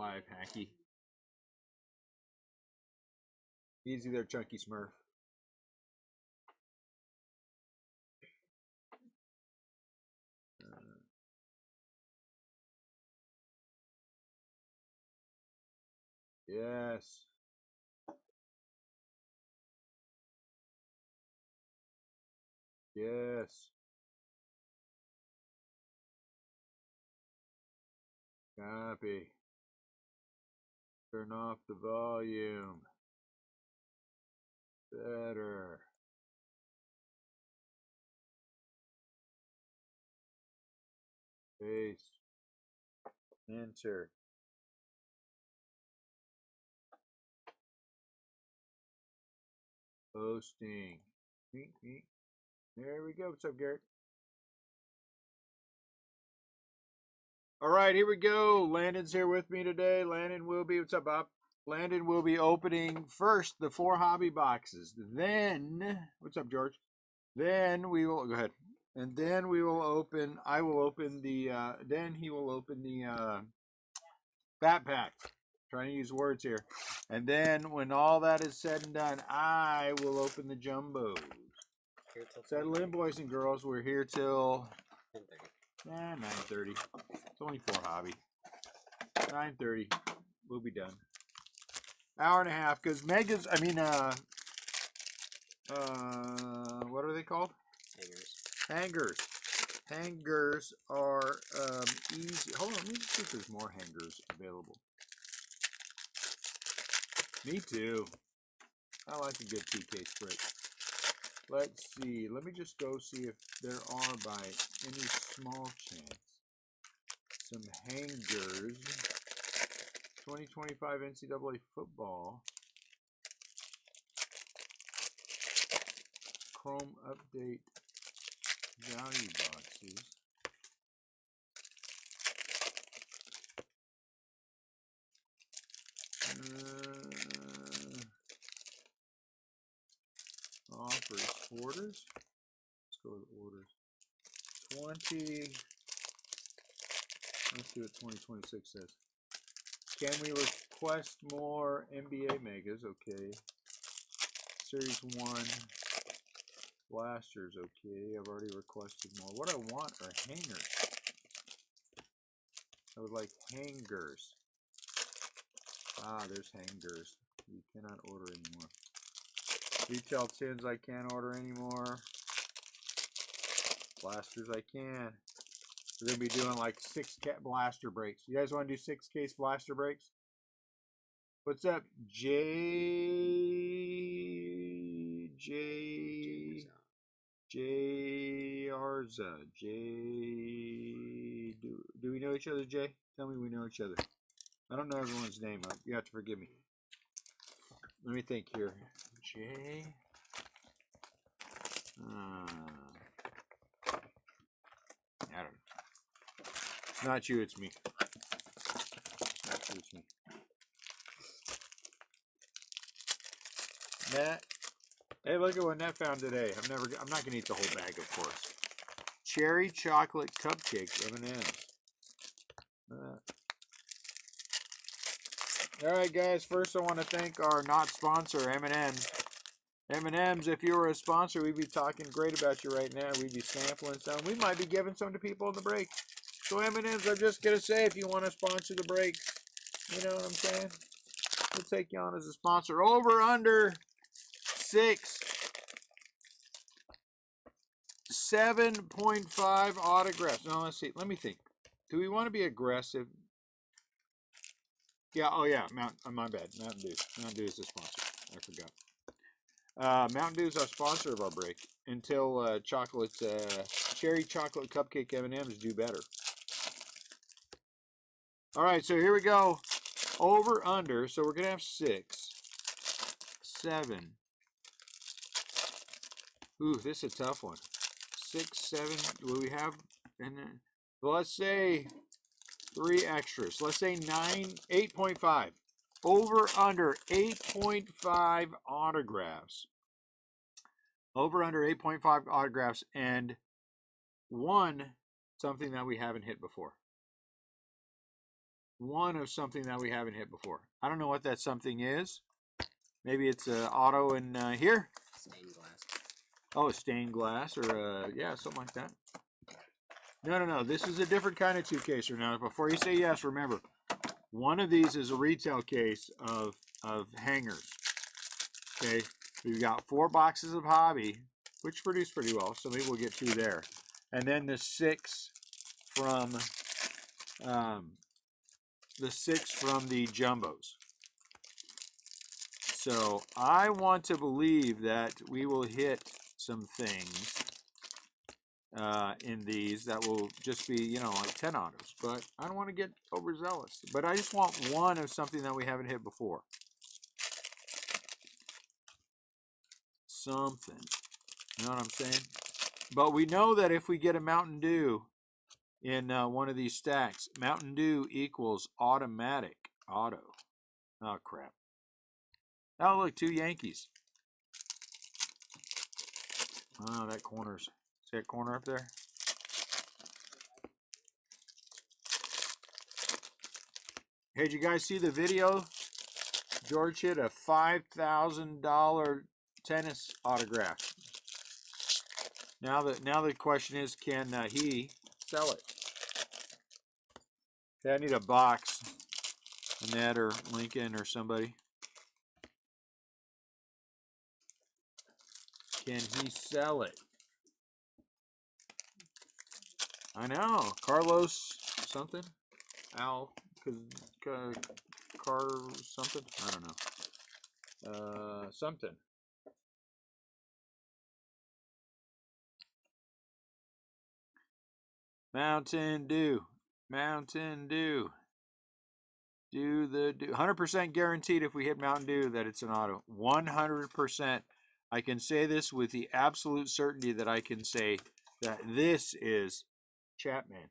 5, Hacky. Easy there, Chunky Smurf. Yes. Yes. Copy. Turn off the volume. Better. Paste. Enter. Posting. There we go. What's up, Garrett? All right, here we go. Landon's here with me today. Landon will be, what's up, Bob? Landon will be opening first the 4 hobby boxes. Then, what's up, George? Then we will, go ahead. And then we will open, I will open the, then he will open the backpack. Trying to use words here. And then when all that is said and done, I will open the jumbos. Settle in, boys and girls. We're here till 9:30. It's only 4 hobby. 9:30. We'll be done. Hour and a half, because megas, I mean, what are they called? Hangers. Hangers are easy. Hold on, let me see if there's more hangers available. Me too. I like a good TK spray. Let's see. Let me just go see if there are, by any small chance, some hangers. 2025 NCAA football. Chrome update value boxes. Offers, orders. Let's go with orders. 20. Let's see what 2026 says. Can we request more NBA megas? Okay. Series 1 blasters. Okay. I've already requested more. What I want are hangers. I would like hangers. Ah, there's hangers. You cannot order anymore. Retail tins I can't order anymore. Blasters I can. We're going to be doing like 6 blaster breaks. You guys want to do 6 case blaster breaks? What's up, Arza? Do we know each other, Jay? Tell me we know each other. I don't know everyone's name. You have to forgive me. Let me think here. Jay. I don't know. Not you, it's me. Not you, it's me. Matt. Hey, look at what Nat found today. I'm not gonna eat the whole bag, of course. Cherry chocolate cupcakes, M&M's. All right, guys. First, I want to thank our not sponsor, M&M's. M&M's, if you were a sponsor, we'd be talking great about you right now. We'd be sampling some. We might be giving some to people in the break. So M&M's, I'm just gonna say, if you want to sponsor the breaks, you know what I'm saying? We'll take you on as a sponsor. Over under 6. 7.5 autographs. No, let's see. Let me think. Do we want to be aggressive? Yeah. Oh, yeah. My bad. Mountain Dew. Mountain Dew is the sponsor. I forgot. Mountain Dew is our sponsor of our break until cherry chocolate cupcake M&M's do better. All right. So here we go. Over under. So we're gonna have 6, 7. Ooh, this is a tough one. 6, 7. Will we have? And then, well, let's say 3 extras. Let's say 8.5. Over under 8.5 autographs. Over under 8.5 autographs, and 1 something that we haven't hit before. one of something that we haven't hit before. I don't know what that something is. Maybe it's an auto in here. Stained glass. Oh, a stained glass or yeah, something like that. No. This is a different kind of 2-caser. Now, before you say yes, remember, one of these is a retail case of hangers. Okay, we've got 4 boxes of hobby, which produce pretty well, so maybe we'll get 2 there. And then the 6 from the jumbos. So I want to believe that we will hit some things in these that will just be, you know, like 10 autos. But I don't want to get overzealous. But I just want one of something that we haven't hit before. Something. You know what I'm saying? But we know that if we get a Mountain Dew in one of these stacks, Mountain Dew equals automatic auto. Oh, crap. Oh, look, 2 Yankees. Oh, that corner's. See that corner up there? Hey, did you guys see the video? George hit a $5,000 tennis autograph. Now the question is, can he sell it? Okay, I need a box. Annette or Lincoln or somebody. Can he sell it? I know. Carlos something? Al Car something? I don't know. Something. Mountain Dew. Mountain Dew. Do 100% guaranteed if we hit Mountain Dew that it's an auto. 100%. I can say this with the absolute certainty that I can say that this is Chapman.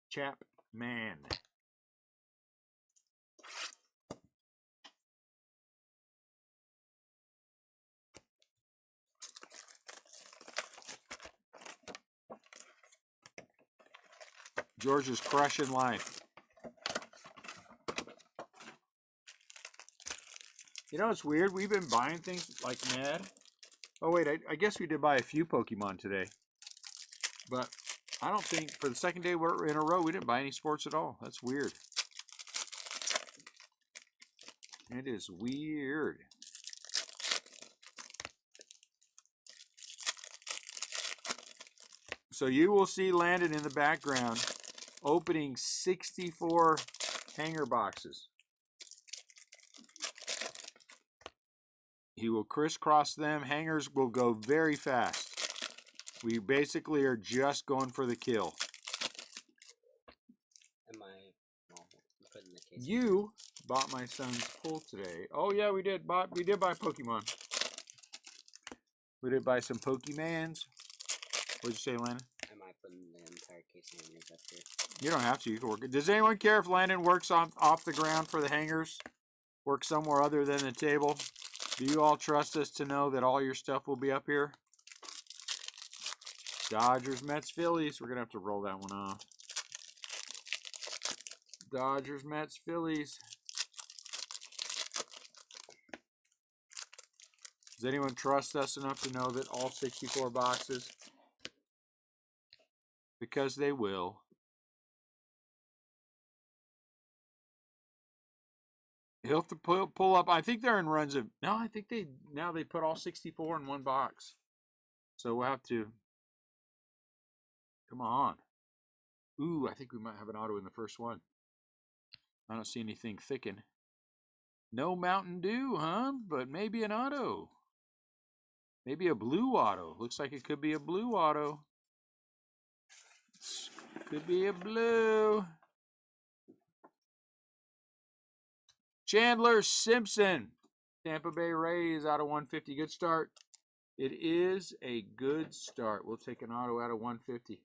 Chapman. George is crushing life. You know, it's weird. We've been buying things like mad. Oh, wait. I guess we did buy a few Pokemon today. But I don't think for the second day we're in a row, we didn't buy any sports at all. That's weird. It is weird. So you will see Landon in the background opening 64 hanger boxes. He will crisscross them. Hangers will go very fast. We basically are just going for the kill. Putting the case you bought my son's pull today. Oh yeah, we did buy Pokemon. We did buy some Pokemans. What'd you say, Landon? Am I putting the entire case of hangers up here? You don't have to. You can work it. Does anyone care if Landon works off the ground for the hangers? Work somewhere other than the table? Do you all trust us to know that all your stuff will be up here? Dodgers, Mets, Phillies. We're going to have to roll that one off. Dodgers, Mets, Phillies. Does anyone trust us enough to know that all 64 boxes? Because they will. He'll have to pull up. I think they're in runs of. No, I think they put all 64 in one box. So we'll have to. Come on. Ooh, I think we might have an auto in the first one. I don't see anything thicken. No Mountain Dew, huh? But maybe an auto. Maybe a blue auto. Looks like it could be a blue auto. Could be a blue. Chandler Simpson. Tampa Bay Rays out of 150. Good start. It is a good start. We'll take an auto out of 150.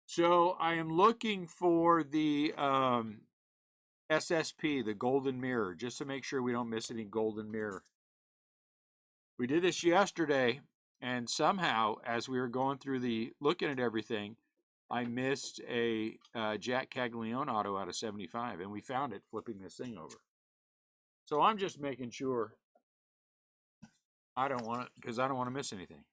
So I am looking for the SSP, the Golden Mirror, just to make sure we don't miss any Golden Mirror. We did this yesterday, and somehow, as we were going through looking at everything, I missed a Jack Caglione auto out of 75, and we found it flipping this thing over. So I'm just making sure I don't want it, because I don't want to miss anything.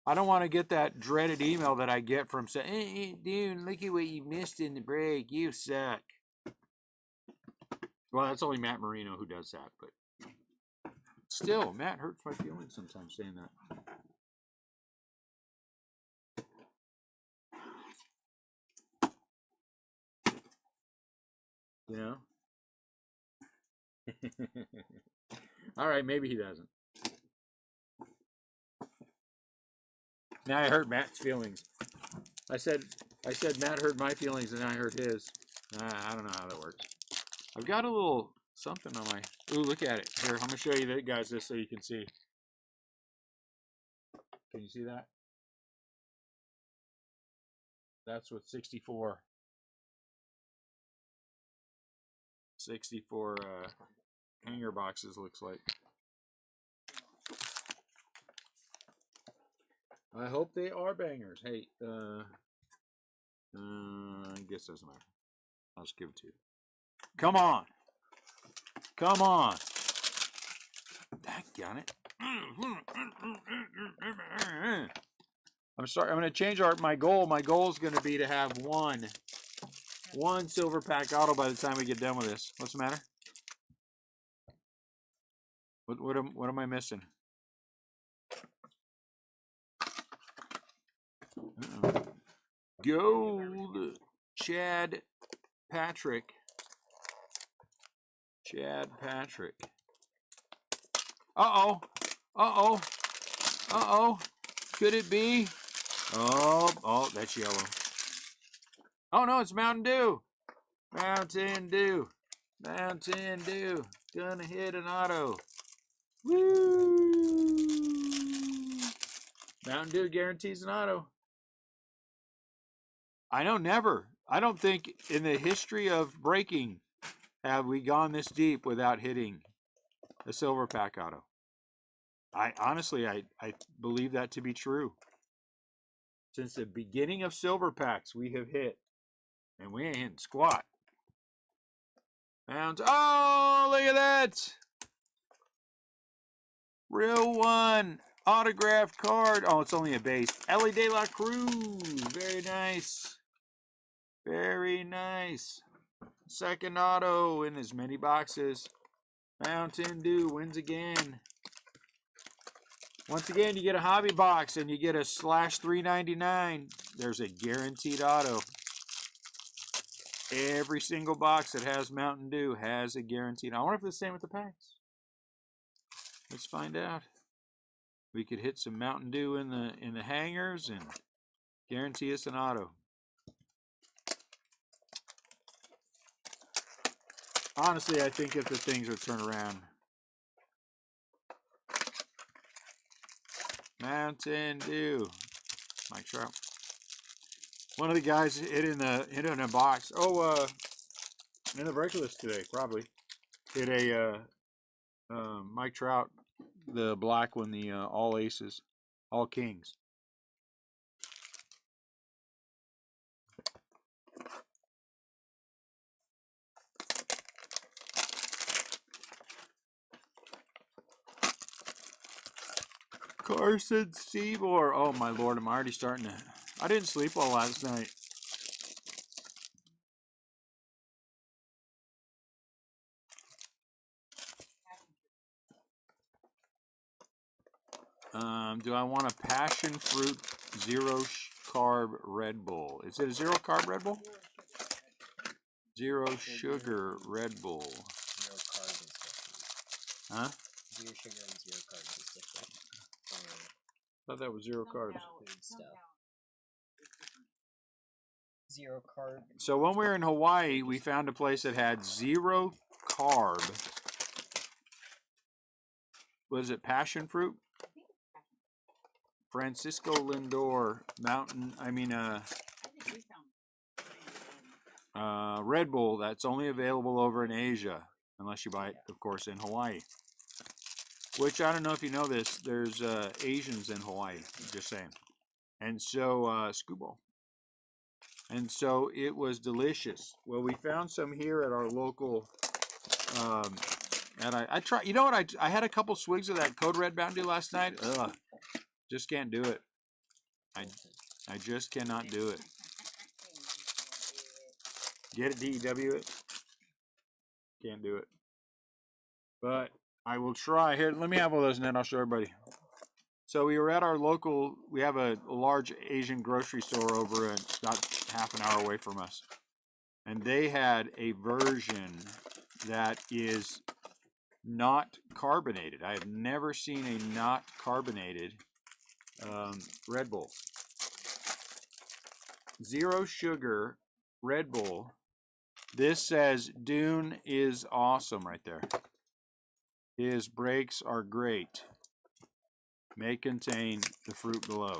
I don't want to get that dreaded email that I get from saying, hey, dude, look at what you missed in the break. You suck. Well, that's only Matt Marino who does that, but still, Matt hurts my feelings sometimes saying that. You know? All right, maybe he doesn't. Now I hurt Matt's feelings. I said Matt hurt my feelings, and I hurt his. I don't know how that works. I've got a little something on my. Ooh, look at it. Here, I'm gonna show you that, guys, this so you can see. Can you see that? That's what 64 hanger boxes looks like. I hope they are bangers. Hey, I guess it doesn't matter. I'll just give it to you. Come on. Come on. Daggone it. I'm sorry. I'm going to change my goal. My goal is going to be to have one silver pack auto by the time we get done with this. What's the matter? What am I missing? Gold. Chad Patrick. Uh-oh. Uh-oh. Uh-oh. Could it be? Oh, that's yellow. Oh, no, it's Mountain Dew. Mountain Dew. Mountain Dew. Gonna hit an auto. Woo! Mountain Dew guarantees an auto. I know, never. I don't think in the history of breaking have we gone this deep without hitting a silver pack auto. I honestly believe that to be true. Since the beginning of silver packs, we have hit, and we ain't hitting squat. Mounds. Oh, look at that! Real one. Autographed card. Oh, it's only a base. Ellie De La Cruz. Very nice. Very nice. Second auto in as many boxes. Mountain Dew wins again. Once again, you get a hobby box and you get a /399. There's a guaranteed auto. Every single box that has Mountain Dew has a guaranteed. I wonder if it's the same with the packs. Let's find out. We could hit some Mountain Dew in the hangers and guarantee us an auto. Honestly, I think if the things are turned around. Mountain Dew. Mike Trout. One of the guys hit in a box. Oh, in the break list today, probably. Hit a Mike Trout, the black one, the all aces, all kings. Carson Seymour. Oh my lord, I'm already starting to. I didn't sleep well last night. Do I want a passion fruit zero carb Red Bull? Is it a zero carb Red Bull? Zero sugar Red Bull. Zero carb is different. Huh? Zero sugar and zero carbs is different. I thought that was zero carbs. Food stuff. Zero carb. So when we were in Hawaii, we found a place that had zero carb. Was it passion fruit? Francisco Lindor Red Bull that's only available over in Asia, unless you buy it, of course, in Hawaii. Which, I don't know if you know this, there's Asians in Hawaii, just saying. And so, Scuba. And so it was delicious. Well, we found some here at our local, and I tried, you know what, I had a couple swigs of that Code Red Mountain Dew last night. Ugh, just can't do it. I just cannot do it. Get it, DEW it? Can't do it. But I will try. Here, let me have one of those and then I'll show everybody. So we were at our local, we have a large Asian grocery store over about half an hour away from us. And they had a version that is not carbonated. I have never seen a not carbonated Red Bull. Zero sugar Red Bull. This says Dune is awesome right there. His breaks are great. May contain the fruit below.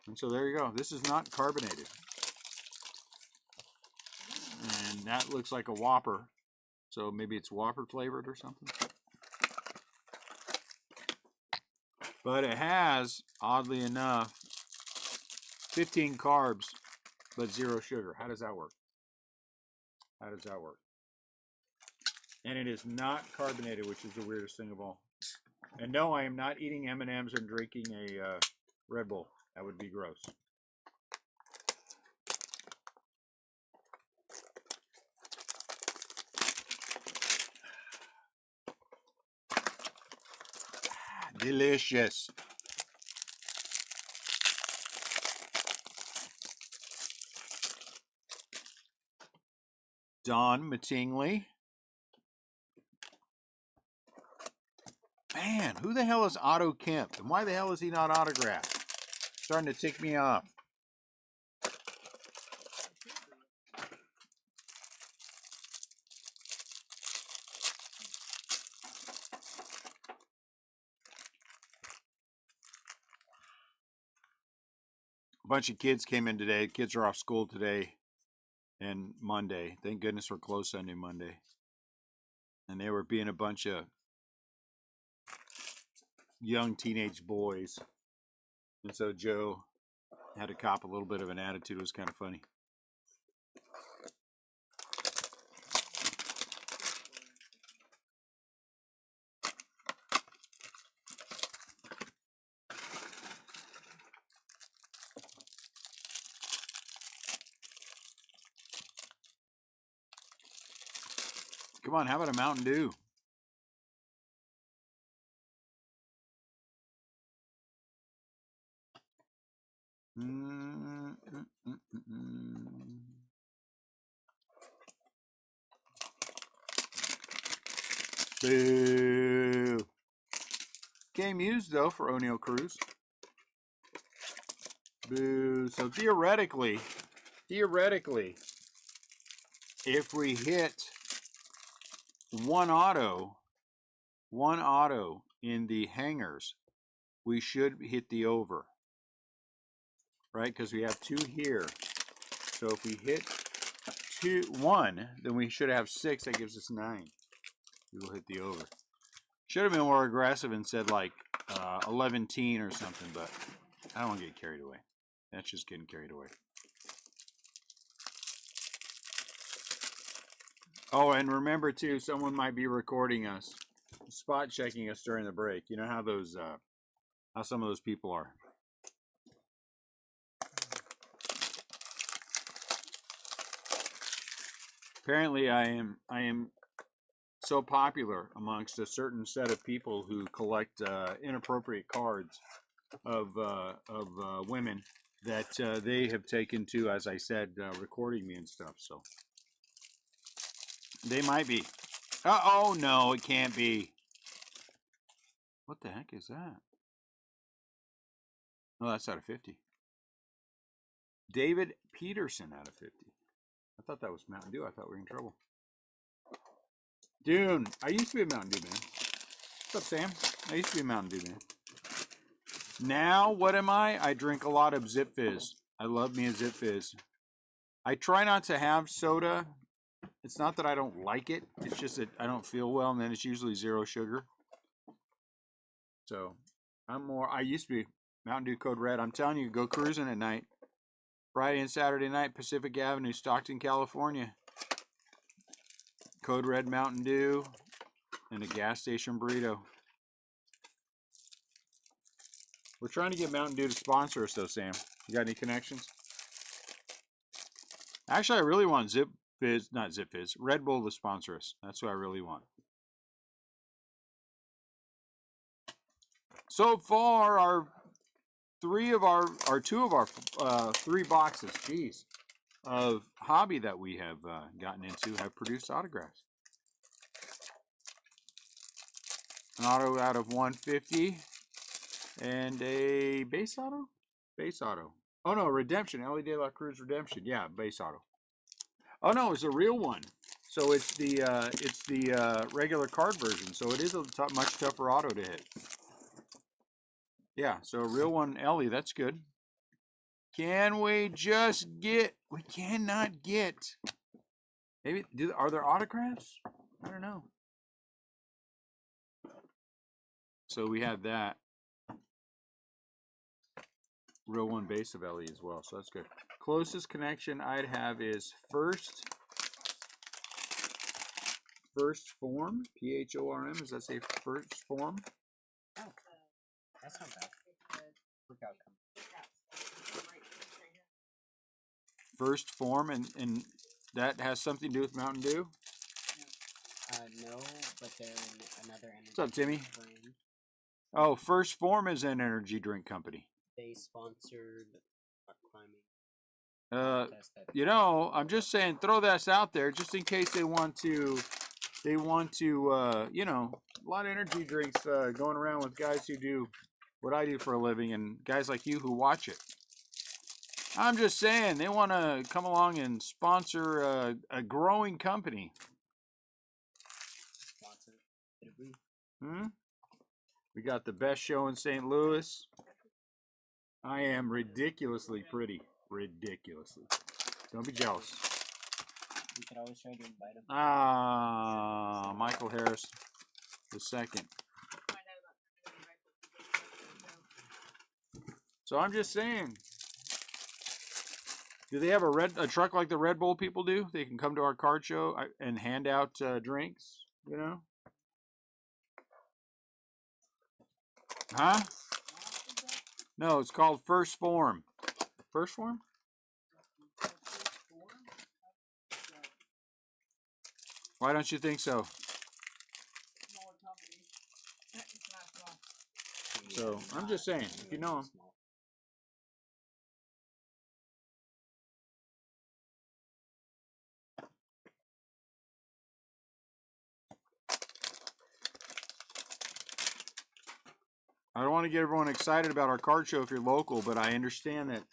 And so there you go. This is not carbonated. And that looks like a Whopper. So maybe it's Whopper flavored or something. But it has, oddly enough, 15 carbs, but 0 sugar. How does that work? How does that work? And it is not carbonated, which is the weirdest thing of all. And no, I am not eating M&Ms and drinking a Red Bull. That would be gross. Delicious. Don Mattingly. Man, who the hell is Otto Kemp? And why the hell is he not autographed? Starting to tick me off. A bunch of kids came in today. Kids are off school today and Monday. Thank goodness we're closed Sunday, Monday. And they were being a bunch of young teenage boys. And so Joe had to cop a little bit of an attitude. It was kind of funny. Come on, how about a Mountain Dew? Boo. Game used though for O'Neill Cruz. Boo. So theoretically, if we hit one auto in the hangers, we should hit the over, right? Because we have 2 here. So if we hit 1, then we should have 6. That gives us 9. We will hit the over. Should have been more aggressive and said like 11-teen or something, but I don't want to get carried away. That's just getting carried away. Oh, and remember too, someone might be recording us, spot checking us during the break. You know how those, how some of those people are. Apparently, I am so popular amongst a certain set of people who collect inappropriate cards of women that they have taken to, as I said, recording me and stuff. So they might be. Oh no, it can't be. What the heck is that? Oh, that's out of 50. David Peterson out of 50. I thought that was Mountain Dew. I thought we were in trouble. Dune. I used to be a Mountain Dew man. What's up, Sam? I used to be a Mountain Dew man. Now, what am I? I drink a lot of Zip Fizz. I love me a Zip Fizz. I try not to have soda. It's not that I don't like it. It's just that I don't feel well, and then it's usually 0 sugar. So, I used to be Mountain Dew Code Red. I'm telling you, go cruising at night. Friday and Saturday night, Pacific Avenue, Stockton, California. Code Red Mountain Dew and a gas station burrito. We're trying to get Mountain Dew to sponsor us, though, Sam. You got any connections? Actually, I really want not Zip Fizz, Red Bull to sponsor us. That's what I really want. So far, two of our 3 boxes, geez, of hobby that we have gotten into have produced autographs. An auto out of 150 and a base auto? Base auto. Oh no, Redemption, Ellie De La Cruz Redemption. Yeah, base auto. Oh no, it's a real one. So it's the regular card version. So it is a much tougher auto to hit. Yeah, so a real one, Ellie. That's good. Can we just get? We cannot get. Maybe are there autographs? I don't know. So we have that real one base of Ellie as well. So that's good. Closest connection I'd have is first form. PHORM. Does that say first form? Oh, that's not bad. Workout company. First form, and that has something to do with Mountain Dew? No, but they're in another energy. What's up, Timmy? Brand. Oh, First Form is an energy drink company. They sponsored rock climbing. You know, I'm just saying, throw this out there just in case they want to, you know, a lot of energy drinks going around with guys who do what I do for a living and guys like you who watch it. I'm just saying, they want to come along and sponsor a growing company. We got the best show in St. Louis. I am ridiculously pretty. Ridiculously. Don't be jealous. You could always try to invite him. Ah, Michael Harris the second. So I'm just saying. Do they have a truck like the Red Bull people do? They can come to our card show and hand out drinks, you know? Huh? No, it's called First Form. First Form? Why don't you think so? So I'm just saying, if you know them. I don't want to get everyone excited about our card show if you're local, but I understand that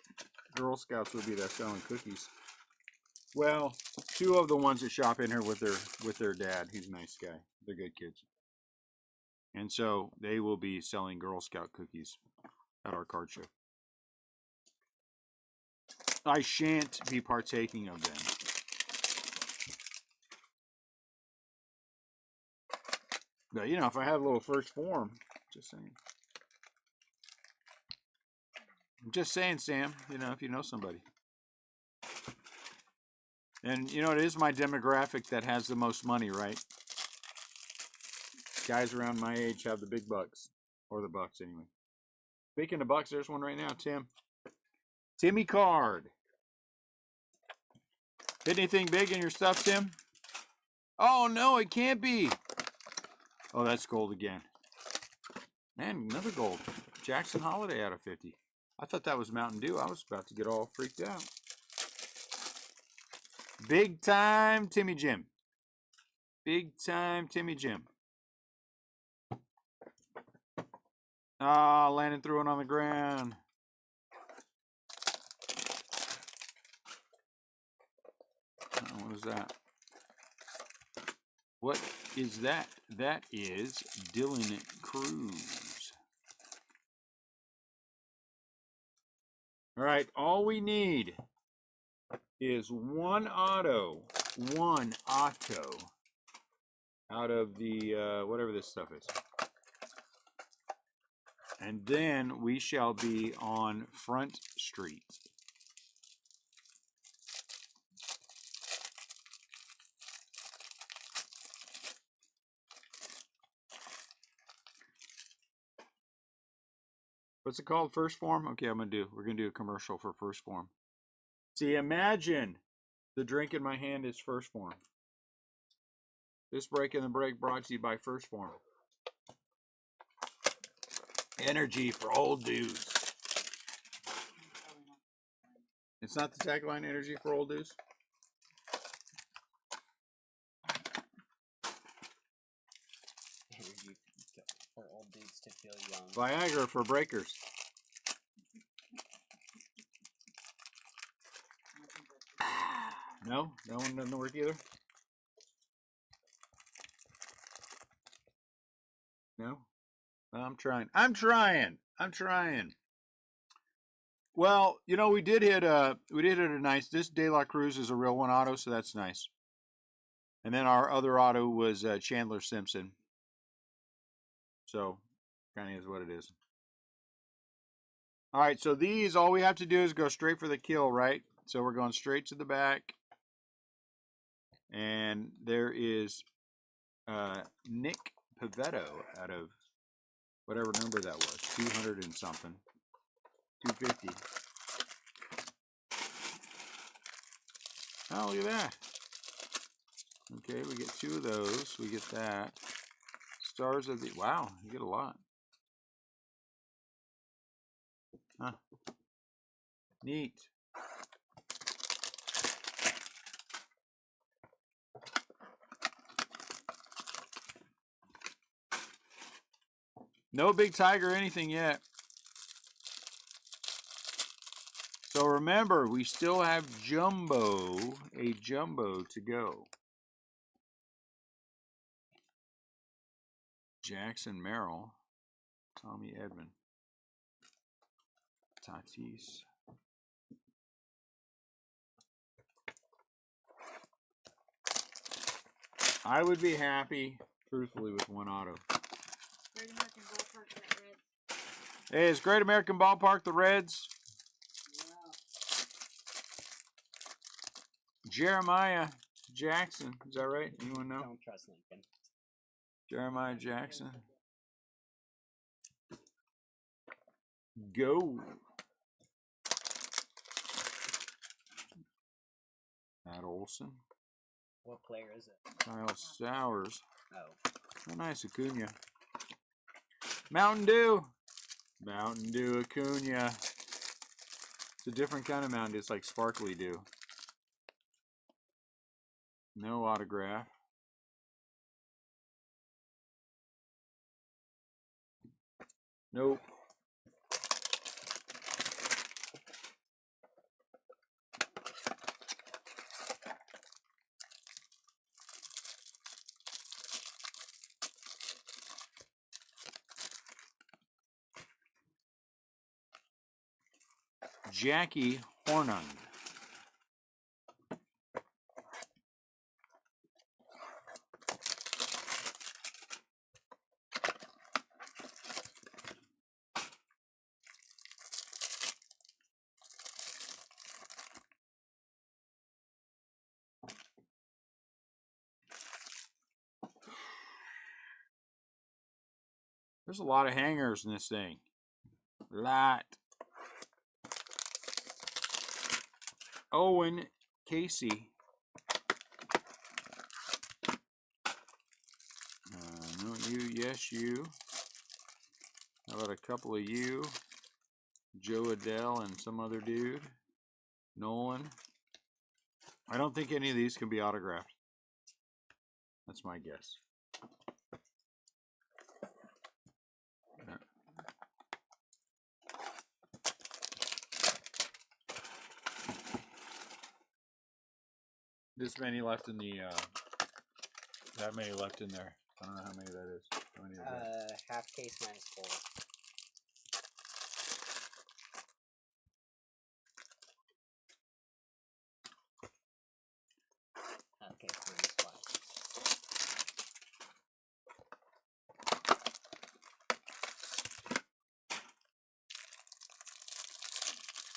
Girl Scouts would be there selling cookies. Well, 2 of the ones that shop in here with their dad. He's a nice guy. They're good kids. And so they will be selling Girl Scout cookies at our card show. I shan't be partaking of them. But, you know, if I had a little First Form, just saying. I'm just saying, Sam, you know, if you know somebody. And, you know, it is my demographic that has the most money, right? Guys around my age have the big bucks. Or the bucks, anyway. Speaking of bucks, there's one right now, Tim. Timmy Card. Hit anything big in your stuff, Tim? Oh, no, it can't be. Oh, that's gold again. Man, another gold. Jackson Holiday out of 50. I thought that was Mountain Dew. I was about to get all freaked out. Big time Timmy Jim. Big time Timmy Jim. Ah, Landon threw it on the ground. Oh, what is that? What is that? That is Dylan Cruz. All right, all we need is one auto out of the whatever this stuff is. And then we shall be on Front Street. What's it called? First form? Okay, we're gonna do a commercial for first form. See, imagine the drink in my hand is first form. This break in the break brought to you by First Form. Energy for old dudes. It's not the tagline, energy for old dudes? Energy for old dudes to feel young. Viagra for breakers. No? That one doesn't work either? No? I'm trying. Well, you know, we did hit a nice. This De La Cruz is a real one auto, so that's nice. And then our other auto was Chandler Simpson. So, kind of is what it is. All right, so these, all we have to do is go straight for the kill, right? So we're going straight to the back. And there is Nick Pavetto out of whatever number that was, 200 and something, 250. Oh, look at that. Okay, we get 2 of those. We get that. Stars of the, wow, you get a lot. Huh. Neat. No big tiger or anything yet. So remember, we still have a jumbo to go. Jackson Merrill, Tommy Edmond, Tatis. I would be happy, truthfully, with one auto. Great American Ballpark, that Reds. Hey, it's Great American Ballpark, the Reds. Wow. Jeremiah Jackson, is that right? Anyone know? Don't trust Lincoln. Jeremiah Jackson. Go. Matt Olson. What player is it? Kyle Sowers. Oh. Oh, nice, Acuna. Mountain Dew. Mountain Dew Acuna. It's a different kind of Mountain Dew. It's like sparkly dew. No autograph. Nope. Jackie Hornung. There's a lot of hangers in this thing. A lot. Owen Casey. No, you. Yes, you. How about a couple of you? Joe Adele and some other dude. Nolan. I don't think any of these can be autographed. That's my guess. This many left in the, that many left in there. I don't know how many that is. How many is that? Half case minus 4. Half case minus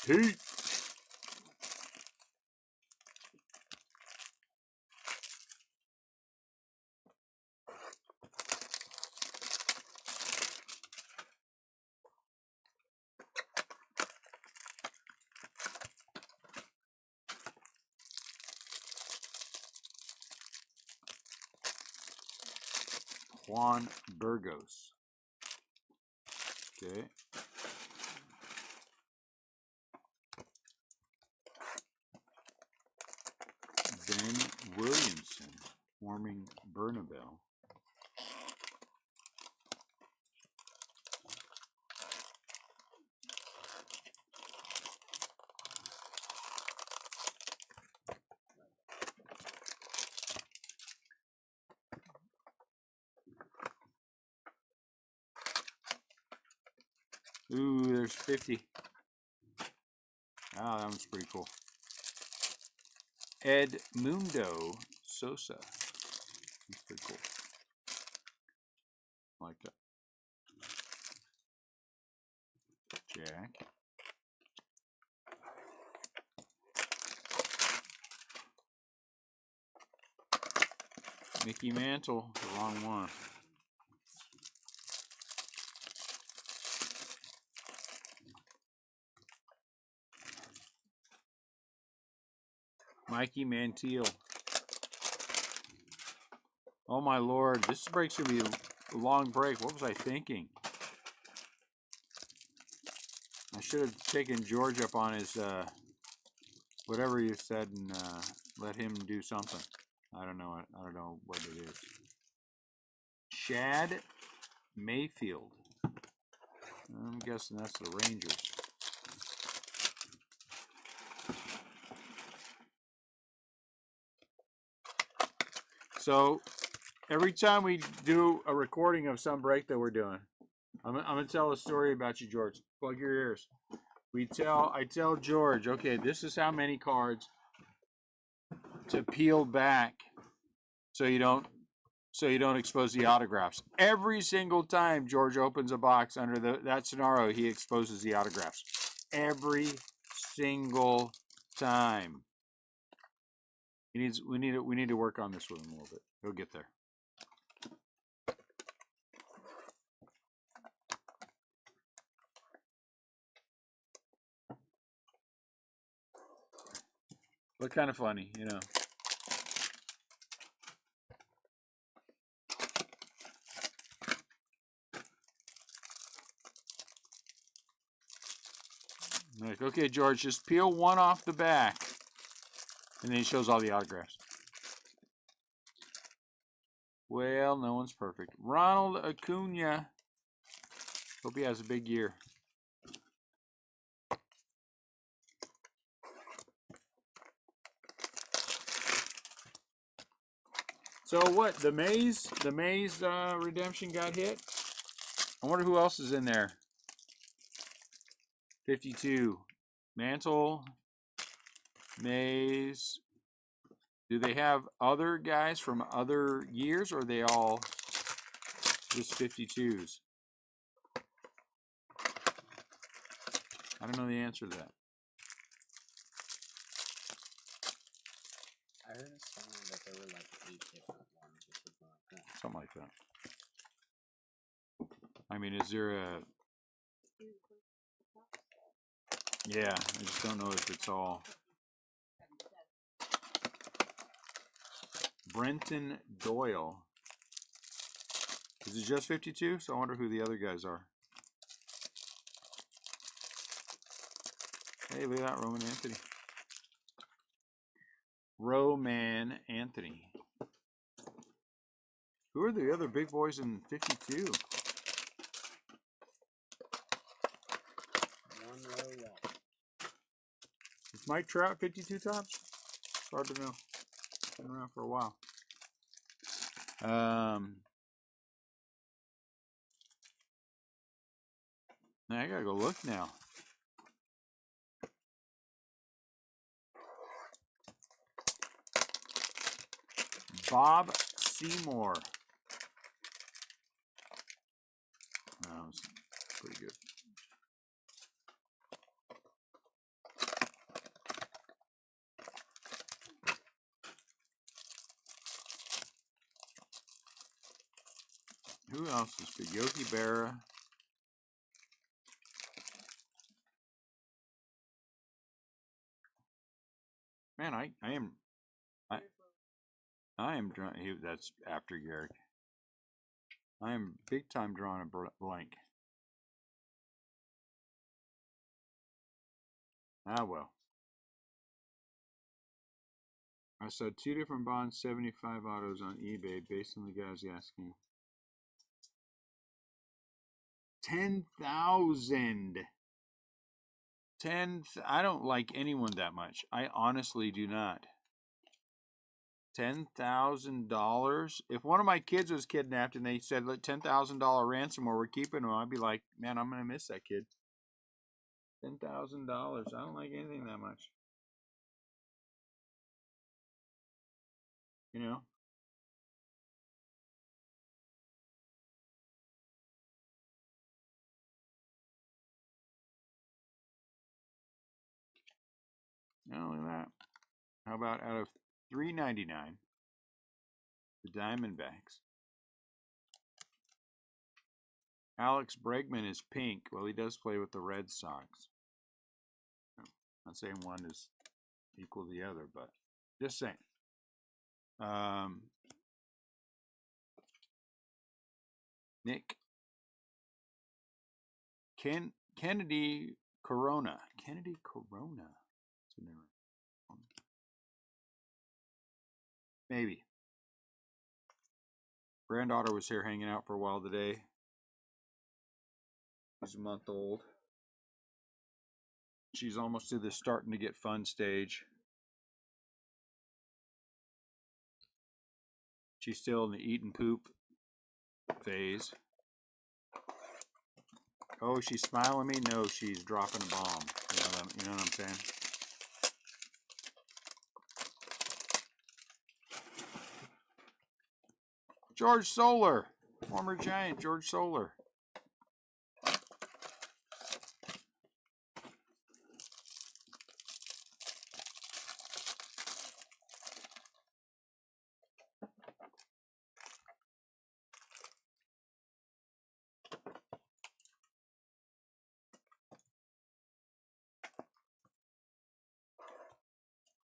5. Heat. Juan Burgos. Okay. Ben Williamson, forming Bernabel. Ooh, there's 50. Oh, that one's pretty cool. Edmundo Sosa. He's pretty cool. I like that. Jack. Mickey Mantle, the wrong one. Mikey Mantiel. Oh my lord, this break's gonna be a long break. What was I thinking? I should have taken George up on his whatever you said and let him do something. I don't know. I don't know what it is. Chad Mayfield. I'm guessing that's the Rangers. So every time we do a recording of some break that we're doing, I'm gonna tell a story about you, George. Plug your ears. I tell George, okay, this is how many cards to peel back so you don't expose the autographs. Every single time George opens a box under that scenario, he exposes the autographs. Every single time. We need to work on this with him a little bit. He'll get there. But kind of funny, you know. Like, okay, George, just peel one off the back. And then he shows all the autographs. Well, no one's perfect. Ronald Acuna. Hope he has a big year. So what? The Mays redemption got hit. I wonder who else is in there. 52. Mantle. Mays. Do they have other guys from other years, or are they all just 52s? I don't know the answer to that. I heard something that there were like 8 different ones or something like that. Something like that. I mean, is there a... Yeah, I just don't know if it's all... Brenton Doyle. Is it just 52? So I wonder who the other guys are. Hey, look at that, Roman Anthony. Roman Anthony. Who are the other big boys in 52? One row left. Is Mike Trout 52 tops? It's hard to know. Been around for a while. Now I gotta go look now. Bob Seymour. That was pretty good. Who else is big? Yogi Berra. Man, I am drunk. That's after Garrick. I am big time drawing a blank. Ah, well. I saw 2 different bonds, 75 autos on eBay based on the guys asking. 10,000. I don't like anyone that much. I honestly do not. $10,000. If one of my kids was kidnapped and they said, "Let $10,000 ransom or we're keeping him," I'd be like, man, I'm gonna miss that kid. $10,000. I don't like anything that much. You know. Not only that. How about out of $3.99, the Diamondbacks? Alex Bregman is pink. Well, he does play with the Red Sox. I'm not saying one is equal to the other, but just saying. Nick Kennedy Corona. Kennedy Corona. Maybe. Granddaughter was here hanging out for a while today. She's a month old. She's almost to the starting to get fun stage. She's still in the eat and poop phase. Oh, she's smiling at me? No, she's dropping a bomb. You know what I'm saying? George Solar. Former Giant George Solar.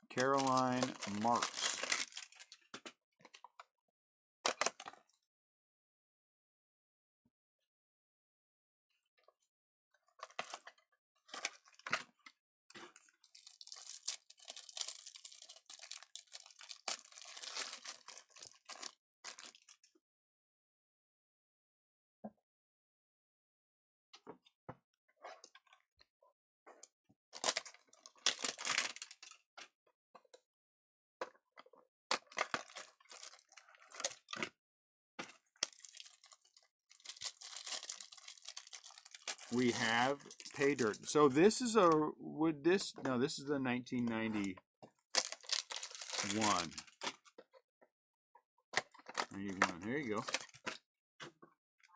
Caroline Marks. We have pay dirt. So this is a this is the 1991. There you go.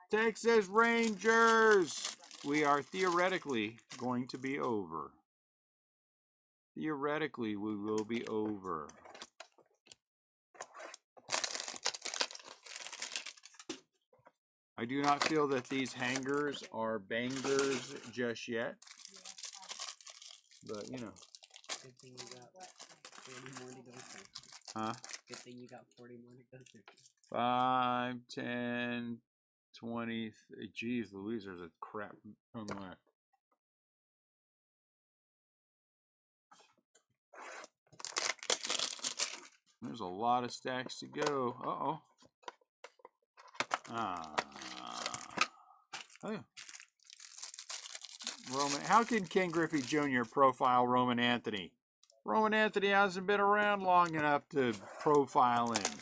Texas Rangers. We are theoretically going to be over. Theoretically, we will be over. I do not feel that these hangers are bangers just yet. But, you know. Good thing you got 40 more to go through. Huh? Good thing you got 40 more to go through. 5, 10, 20. Geez Louise, there's a crap ton left. There's a lot of stacks to go. Uh-oh. Oh. Roman. How can Ken Griffey Jr. profile Roman Anthony? Roman Anthony hasn't been around long enough to profile him.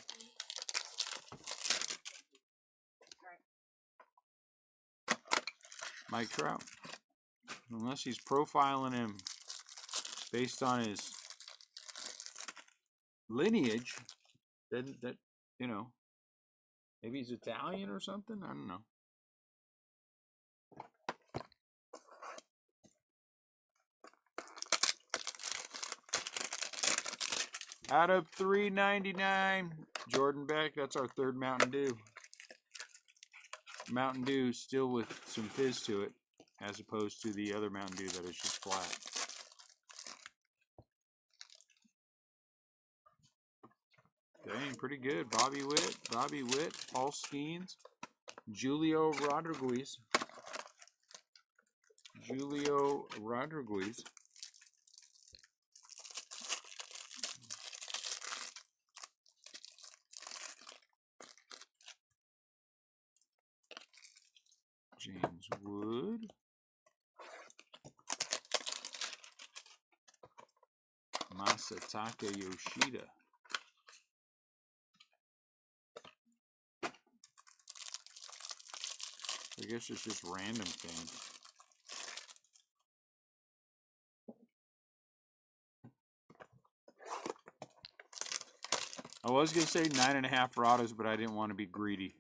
Mike Trout. Unless he's profiling him based on his lineage, then that, you know, maybe he's Italian or something. I don't know. Out of $3.99, Jordan Beck. That's our third Mountain Dew. Mountain Dew still with some fizz to it, as opposed to the other Mountain Dew that is just flat. Dang, pretty good. Bobby Witt, Paul Skeens. Julio Rodriguez. Julio Rodriguez. James Wood. Masataka Yoshida. I guess it's just random things. I was going to say 9.5 Radas, but I didn't want to be greedy.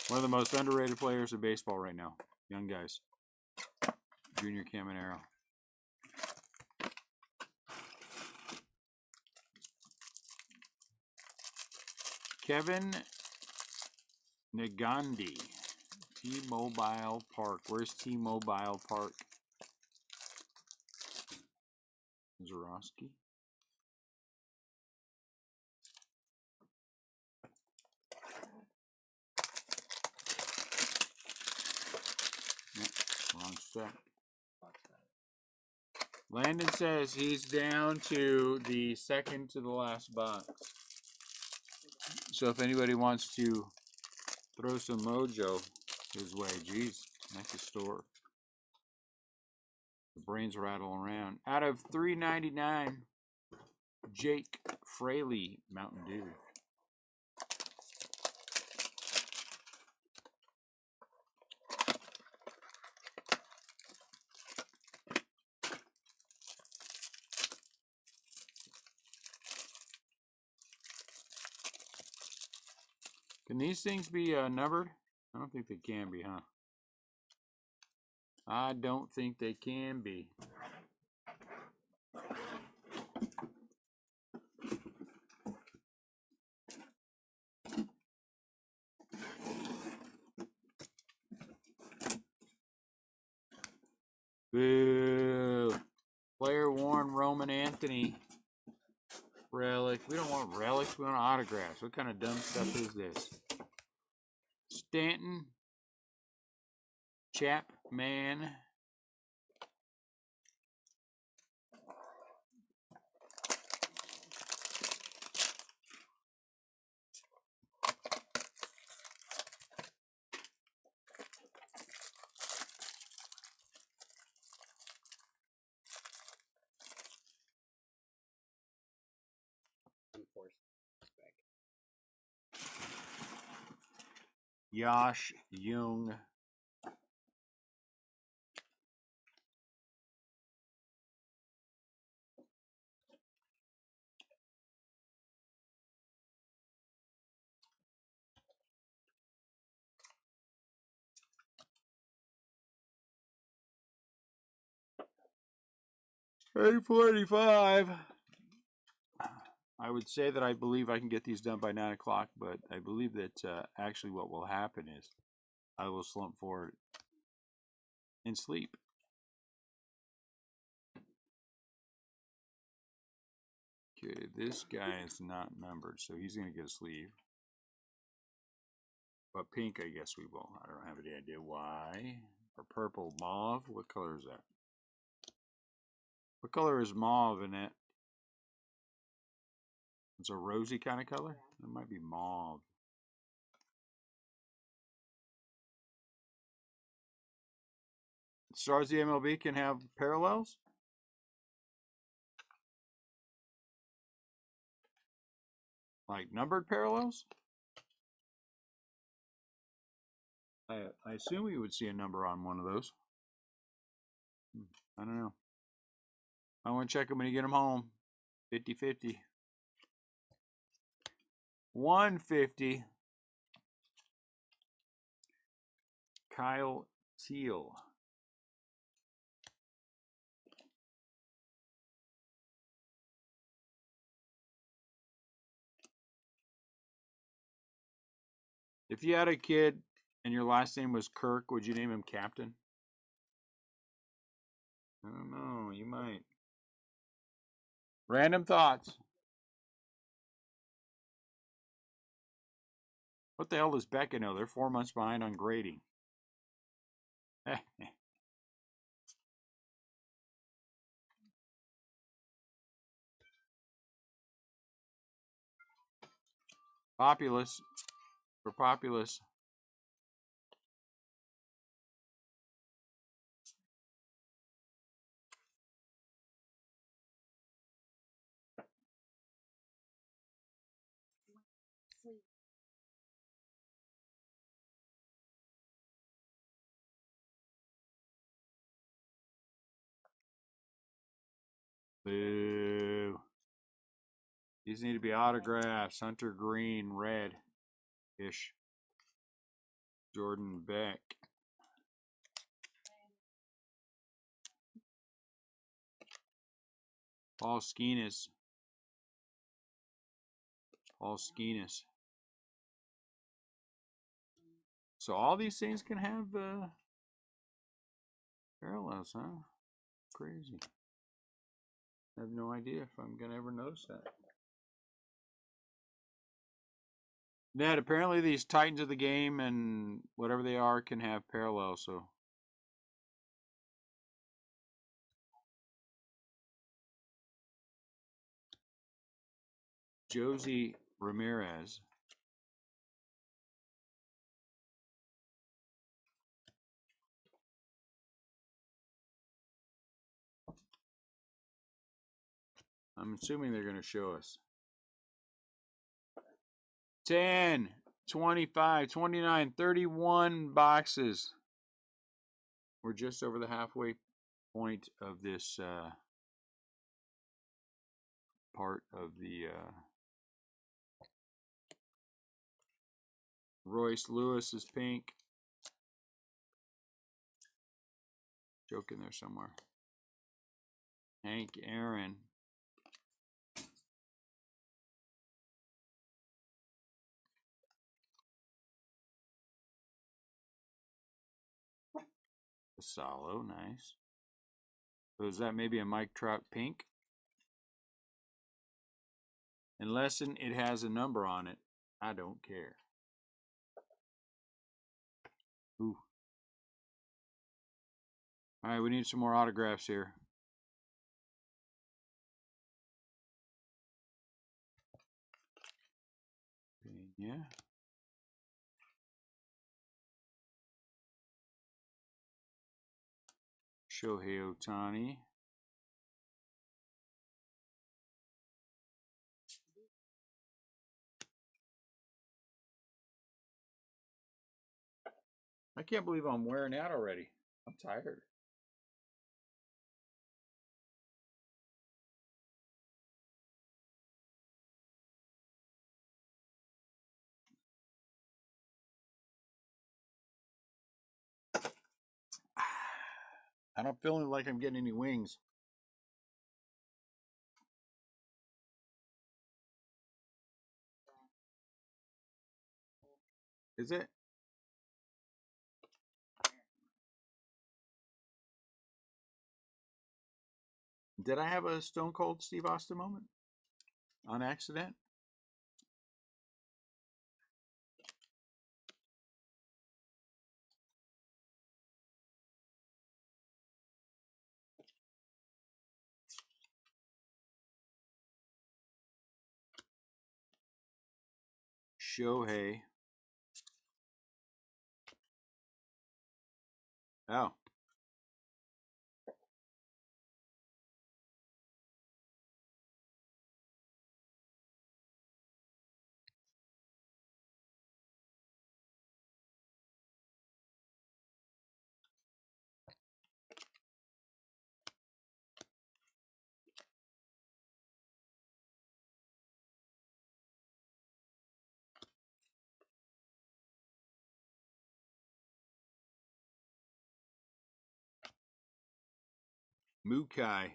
One of the most underrated players in baseball right now. Young guys. Junior Caminero. Kevin Negandi. T-Mobile Park. Where's T-Mobile Park? Zarowski. Wrong set. Landon says he's down to the second to the last box. So if anybody wants to throw some mojo his way, geez, that's a store. The brains rattle around. Out of $3.99, Jake Fraley, Mountain Dew. Can these things be numbered? I don't think they can be, huh? I don't think they can be. Boo. Player worn Roman Anthony relic. We don't want relics, we want autographs. What kind of dumb stuff is this? Stanton Chapman. Yash Jung. $8.45. I would say that I believe I can get these done by 9 o'clock, but I believe that actually what will happen is I will slump forward and sleep. Okay, this guy is not numbered, so he's going to get a sleeve. But pink, I guess we will. I don't have any idea why. Or purple, mauve. What color is that? What color is mauve in it? It's a rosy kind of color? It might be mauve. Stars of the MLB can have parallels? Like numbered parallels? I assume we would see a number on one of those. I don't know. I want to check them when you get them home. 50-50. 150. Kyle Teal. If you had a kid and your last name was Kirk, would you name him Captain? I don't know. You might. Random thoughts. What the hell does Becca know? They're 4 months behind on grading. Populous. For Populous. Sleep. Boo. These need to be autographs. Hunter Green, red-ish. Jordan Beck. Paul Skenes. Paul Skenes. So all these things can have parallels, huh? Crazy. I have no idea if I'm going to ever notice that. Ned, apparently these Titans of the game and whatever they are can have parallels, so. Josie Ramirez. I'm assuming they're going to show us. 10, 25, 29, 31 boxes. We're just over the halfway point of this part of the Royce Lewis is pink. Joke in there somewhere. Hank Aaron. Solo, nice. So is that maybe a Mike Trout pink? Unless it has a number on it, I don't care. Ooh. All right, we need some more autographs here. Yeah. Shohei Ohtani. I can't believe I'm wearing out already. I'm tired. I don't feel like I'm getting any wings. Is it? Did I have a Stone Cold Steve Austin moment? On accident? Shohei. Oh. Mukai.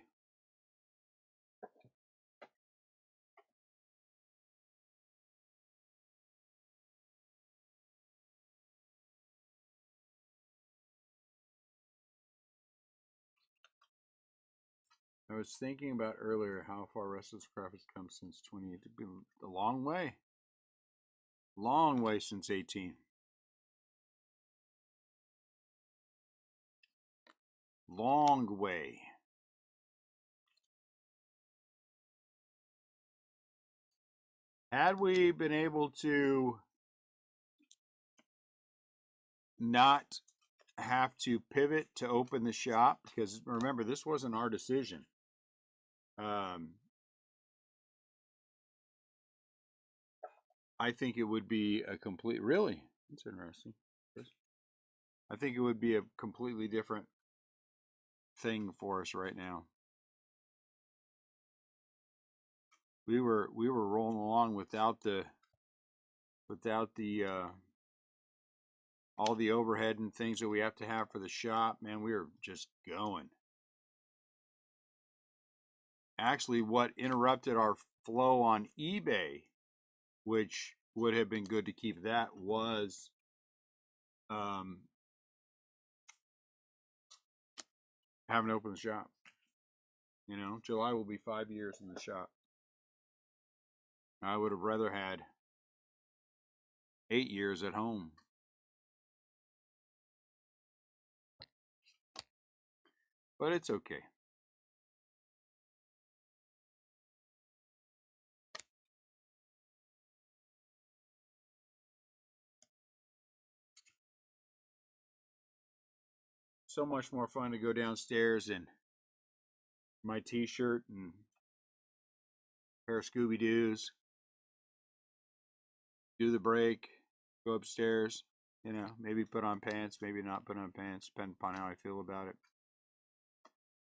I was thinking about earlier how far Restless Craft has come since 28. It's been a long way. Long way since 18. Long way. Had we been able to not have to pivot to open the shop, because remember, this wasn't our decision. I think it would be a complete, really, that's interesting. I think it would be a completely different thing for us right now. We were rolling along without the all the overhead and things that we have to have for the shop. Man, we were just going. Actually, what interrupted our flow on eBay, which would have been good to keep, that was having to open the shop. You know, July will be 5 years in the shop. I would have rather had 8 years at home. But it's okay. So much more fun to go downstairs in my t-shirt and pair of Scooby-Doos, do the break, go upstairs, you know, maybe put on pants, maybe not put on pants, depending upon how I feel about it.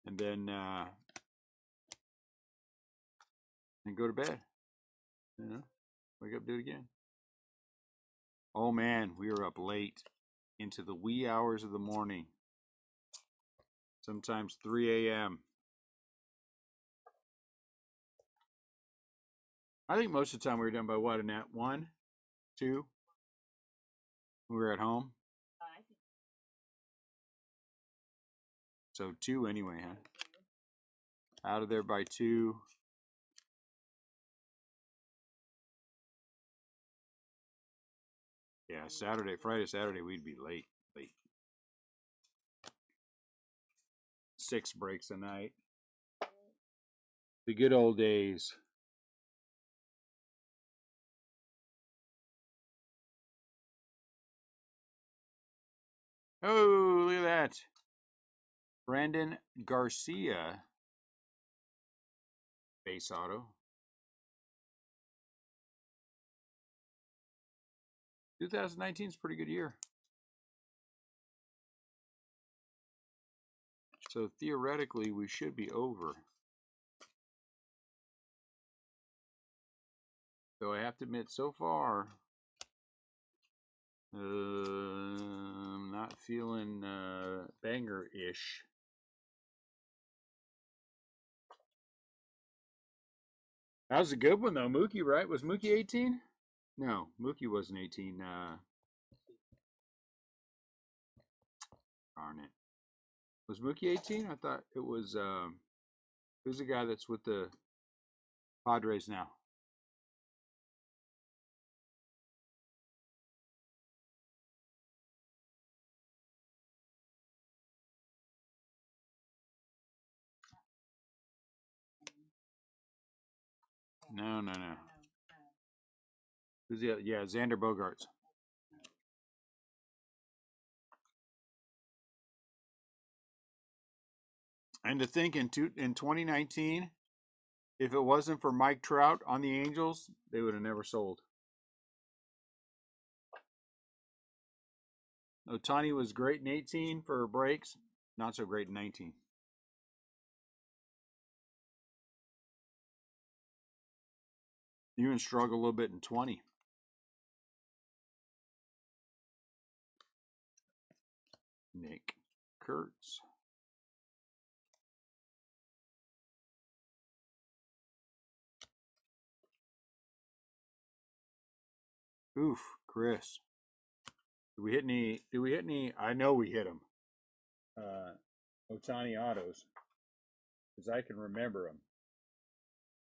And then go to bed. You know, wake up, do it again. Oh man, we were up late into the wee hours of the morning. Sometimes 3 a.m. I think most of the time we were done by what, Annette? 1, 2? We were at home. So 2 anyway, huh? Out of there by 2. Yeah, Friday, Saturday, we'd be late. 6 breaks a night. The good old days. Oh, look at that. Brandon Garcia. Base auto. 2019 is a pretty good year. So theoretically, we should be over. Though I have to admit, so far, I'm not feeling banger-ish. That was a good one, though. Mookie, right? Was Mookie 18? No, Mookie wasn't 18. Darn it. Was Mookie 18? I thought it was, who's the guy that's with the Padres now? No. Who's the other? Yeah, Xander Bogaerts. And to think in 2019, if it wasn't for Mike Trout on the Angels, they would have never sold. Ohtani was great in 18 for breaks, not so great in 19. Even struggled a little bit in 20. Nick Kurtz. Oof, Chris. Did we hit any? Did we hit any? I know we hit them. Otani autos, because I can remember them.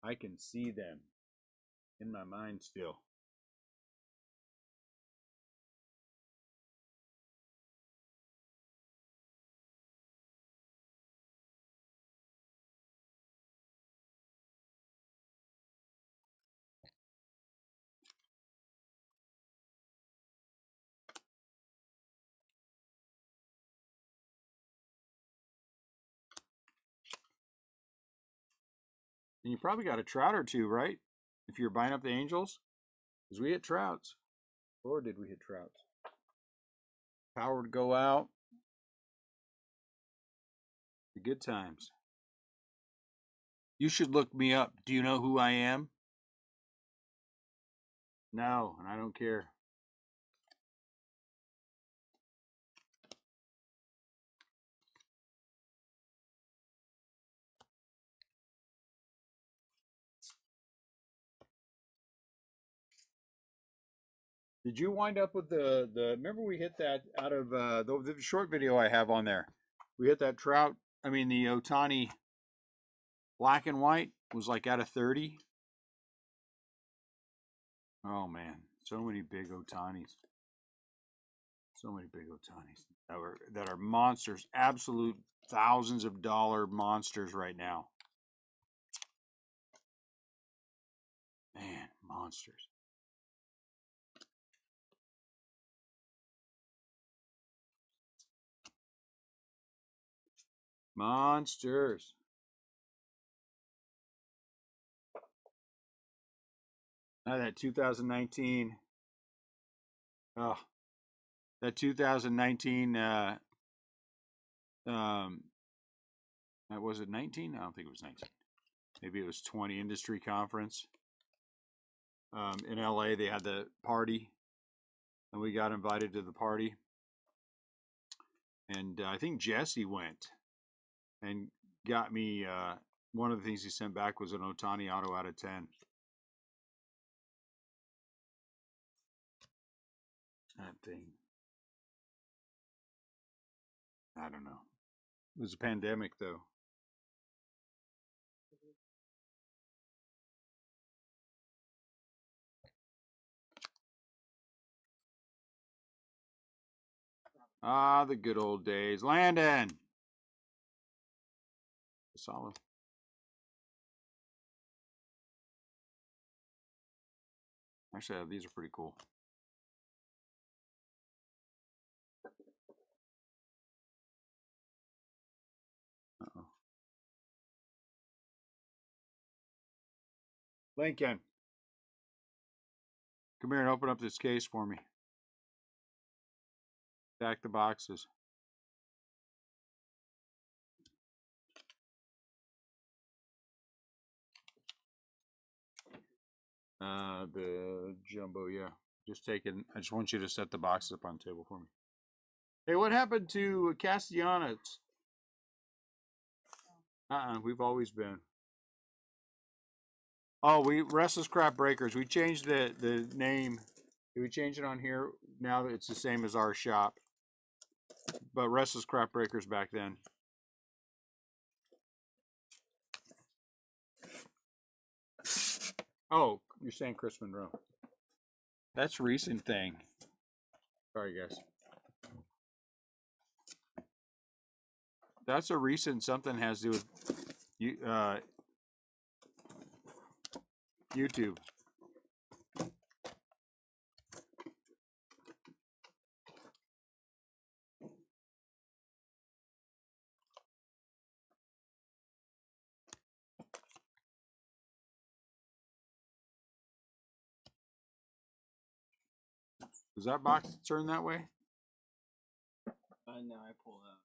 I can see them in my mind still. And you probably got a trout or two, right? If you're buying up the Angels, because we hit trouts. Or did we hit trouts? Power would go out. The good times. You should look me up. Do you know who I am? No, and I don't care. Did you wind up with the remember we hit that out of the short video I have on there? We hit that trout, I mean the Otani black and white was like out of 30. Oh man, so many big Otanis. So many big Otanis that are monsters, absolute thousands of dollar monsters right now. Man, monsters. Monsters. Now that 2019. Oh, that 2019. Was it 19? I don't think it was 19. Maybe it was 20 industry conference. In LA, they had the party, and we got invited to the party. And I think Jesse went and got me. One of the things he sent back was an Otani auto out of 10. That thing. I don't know. It was a pandemic, though. Ah, the good old days. Landon! Solid. Actually, these are pretty cool. Uh-oh. Lincoln, come here and open up this case for me. Stack the boxes. The jumbo, yeah. Just taking. I just want you to set the boxes up on the table for me. Hey, what happened to Castellanos? We've always been. Oh, we Restless Crap Breakers. We changed the name. Did we change it on here? Now that it's the same as our shop. But Restless Crap Breakers back then. Oh, you're saying Chris Monroe. That's a recent thing. Sorry, guys. That's a recent something has to do with YouTube. Does that box turn that way? No, I pull out.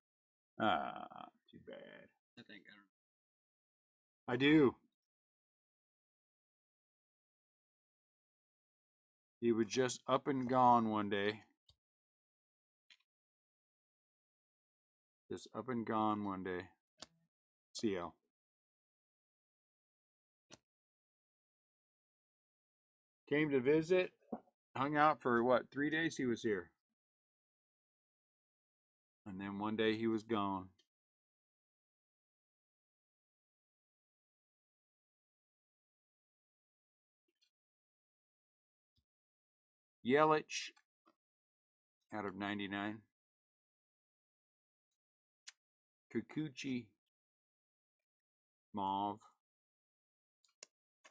Ah, too bad. I think I do. He was just up and gone one day. Just up and gone one day. CL. Came to visit hung out for what, 3 days he was here. And then one day he was gone. Yelich out of 99. Kikuchi, mauve.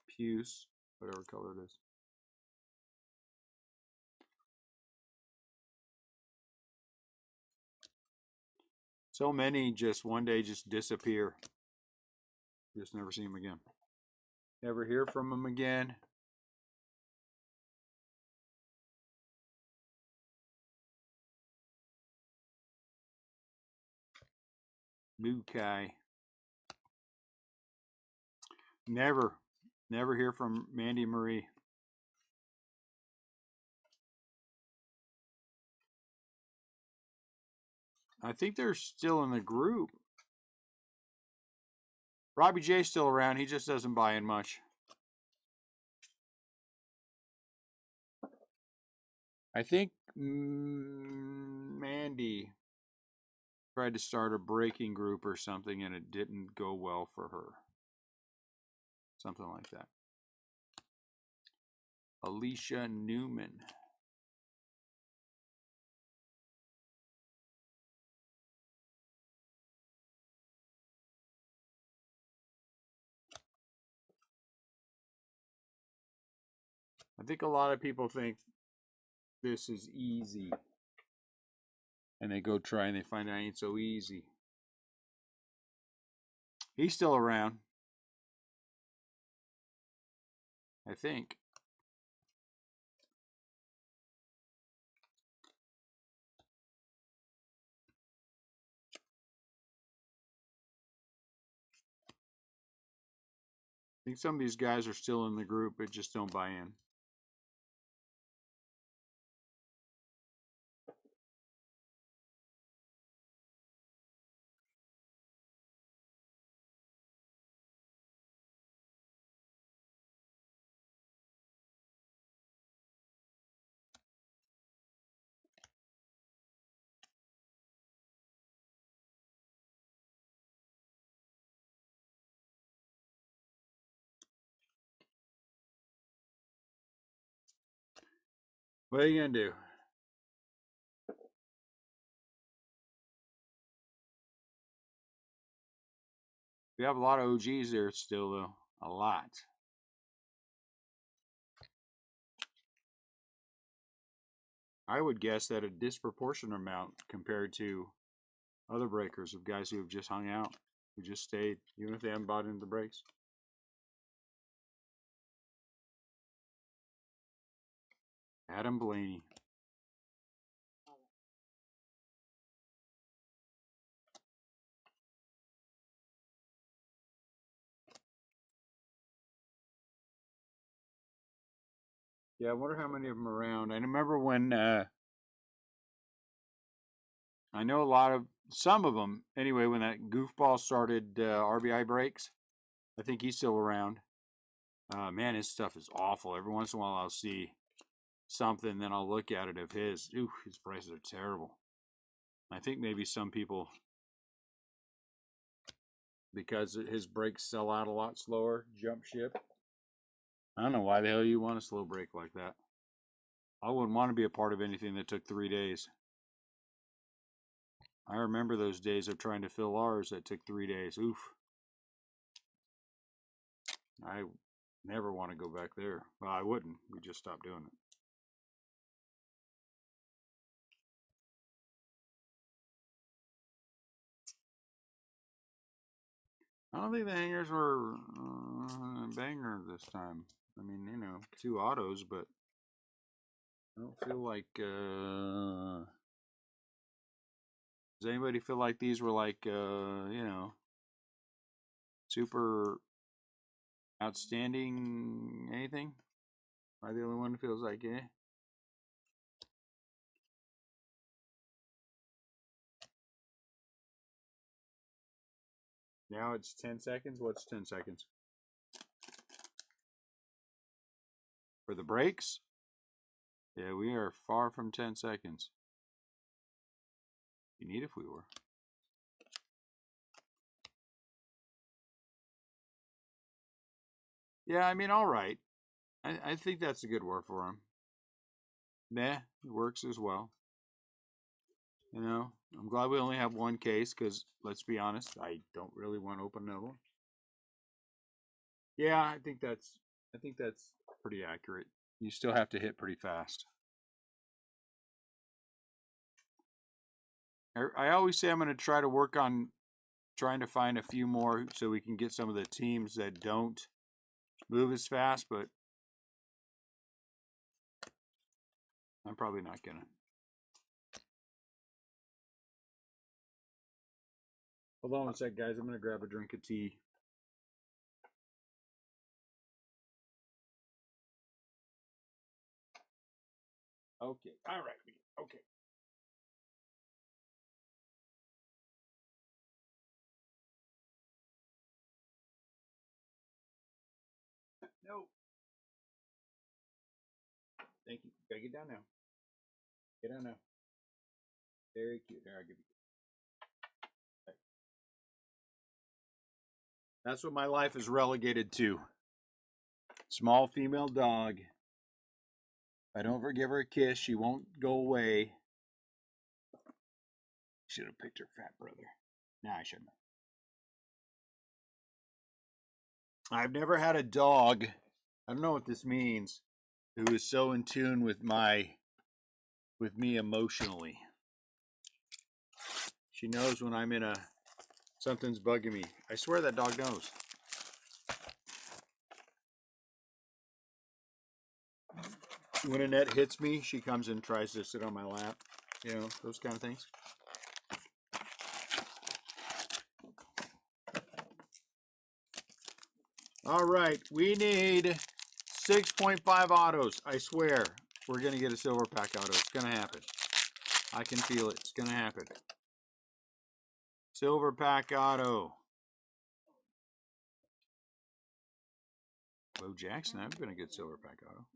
Puce, whatever color it is. So many just one day just disappear. Just never see them again. Never hear from them again. Mukai. Never hear from Mandy Marie. I think they're still in the group. Robbie J's still around. He just doesn't buy in much. I think Mandy tried to start a breaking group or something and it didn't go well for her. Something like that. Alicia Newman. I think a lot of people think this is easy. And they go try and they find out it ain't so easy. He's still around. I think. I think some of these guys are still in the group but just don't buy in. What are you going to do? We have a lot of OGs there still, though. A lot. I would guess that a disproportionate amount compared to other breakers of guys who have just hung out, who just stayed, even if they haven't bought into the breaks. Adam Blaney. Yeah, I wonder how many of them are around. I remember when, I know a lot of, some of them, anyway, when that goofball started RBI breaks, I think he's still around. Man, his stuff is awful. Every once in a while I'll see something, then I'll look at it of his. Ooh, his prices are terrible. I think maybe some people, because his breaks sell out a lot slower, jump ship. I don't know why the hell you want a slow break like that. I wouldn't want to be a part of anything that took 3 days. I remember those days of trying to fill ours that took 3 days. Oof. I never want to go back there. Well, I wouldn't. We just stopped doing it. I don't think the hangers were a banger this time. I mean, you know, 2 autos, but I don't feel like. Does anybody feel like these were like, you know, super outstanding anything? Am I the only one who feels like, eh? Now it's 10 seconds. What's 10 seconds? For the brakes? Yeah, we are far from 10 seconds. Be neat if we were. Yeah, I mean, all right. I think that's a good word for him. Meh, it works as well. You know, I'm glad we only have one case because, let's be honest, I don't really want to open another one. Yeah, I think that's pretty accurate. You still have to hit pretty fast. I always say I'm going to try to work on trying to find a few more so we can get some of the teams that don't move as fast, but I'm probably not going to. Hold on a sec, guys. I'm going to grab a drink of tea. Okay. All right. Okay. No. Thank you. Gotta get down now. Get down now. Very cute. There, I'll give you. Okay. That's what my life is relegated to. Small female dog. If I don't ever give her a kiss, she won't go away. Should have picked her fat brother. Nah, I shouldn't. I've never had a dog. I don't know what this means. Who is so in tune with me emotionally. She knows when I'm in something's bugging me. I swear that dog knows. When Annette hits me, she comes and tries to sit on my lap. You know, those kind of things. All right, we need 6.5 autos. I swear, we're going to get a silver pack auto. It's going to happen. I can feel it. It's going to happen. Silver pack auto. Bo Jackson, that would have been a good silver pack auto.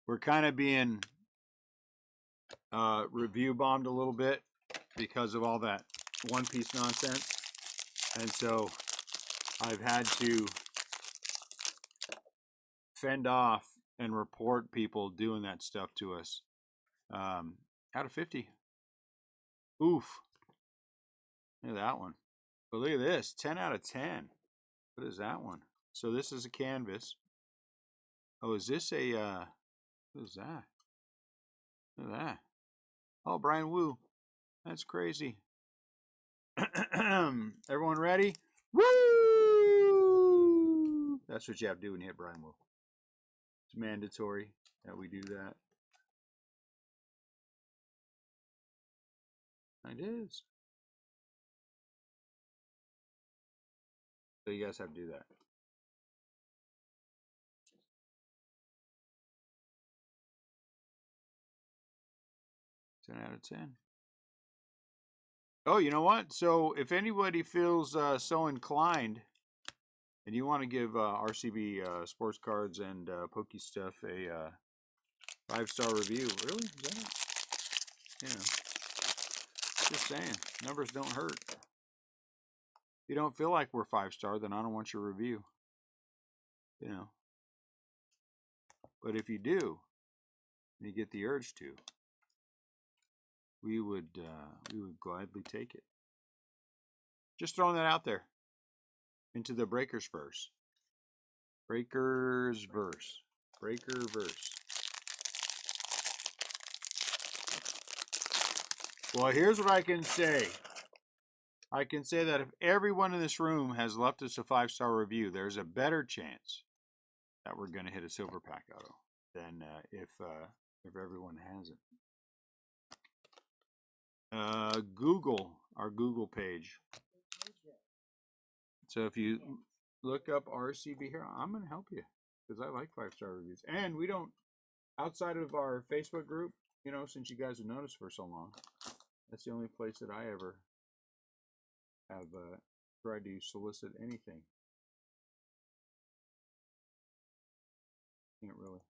We're kind of being review bombed a little bit because of all that One Piece nonsense. And so I've had to fend off and report people doing that stuff to us. Out of 50. Oof. Look at that one. But look at this. 10 out of 10. What is that one? So this is a canvas. Oh, is this a, what is that? Look at that. Oh, Brian Wu. That's crazy. Everyone ready? Woo! That's what you have to do when you hit Brian Wu. It's mandatory that we do that. It is. So you guys have to do that. Out of 10. Oh, you know what? So if anybody feels so inclined and you want to give RCB Sports Cards and Pokey Stuff a 5-star review, really? Is that it? You know, just saying, numbers don't hurt. If you don't feel like we're 5-star, then I don't want your review. You know, but if you do, and you get the urge to, we would gladly take it. Just throwing that out there into the Breakers verse. Breaker verse. Well, here's what I can say. I can say that if everyone in this room has left us a 5-star review, there's a better chance that we're going to hit a silver pack auto than if everyone hasn't. Google, our Google page. So if you look up RCB here, I'm going to help you because I like 5-star reviews. And we don't, outside of our Facebook group, you know, since you guys have noticed for so long, that's the only place that I ever have tried to solicit anything. Can't really.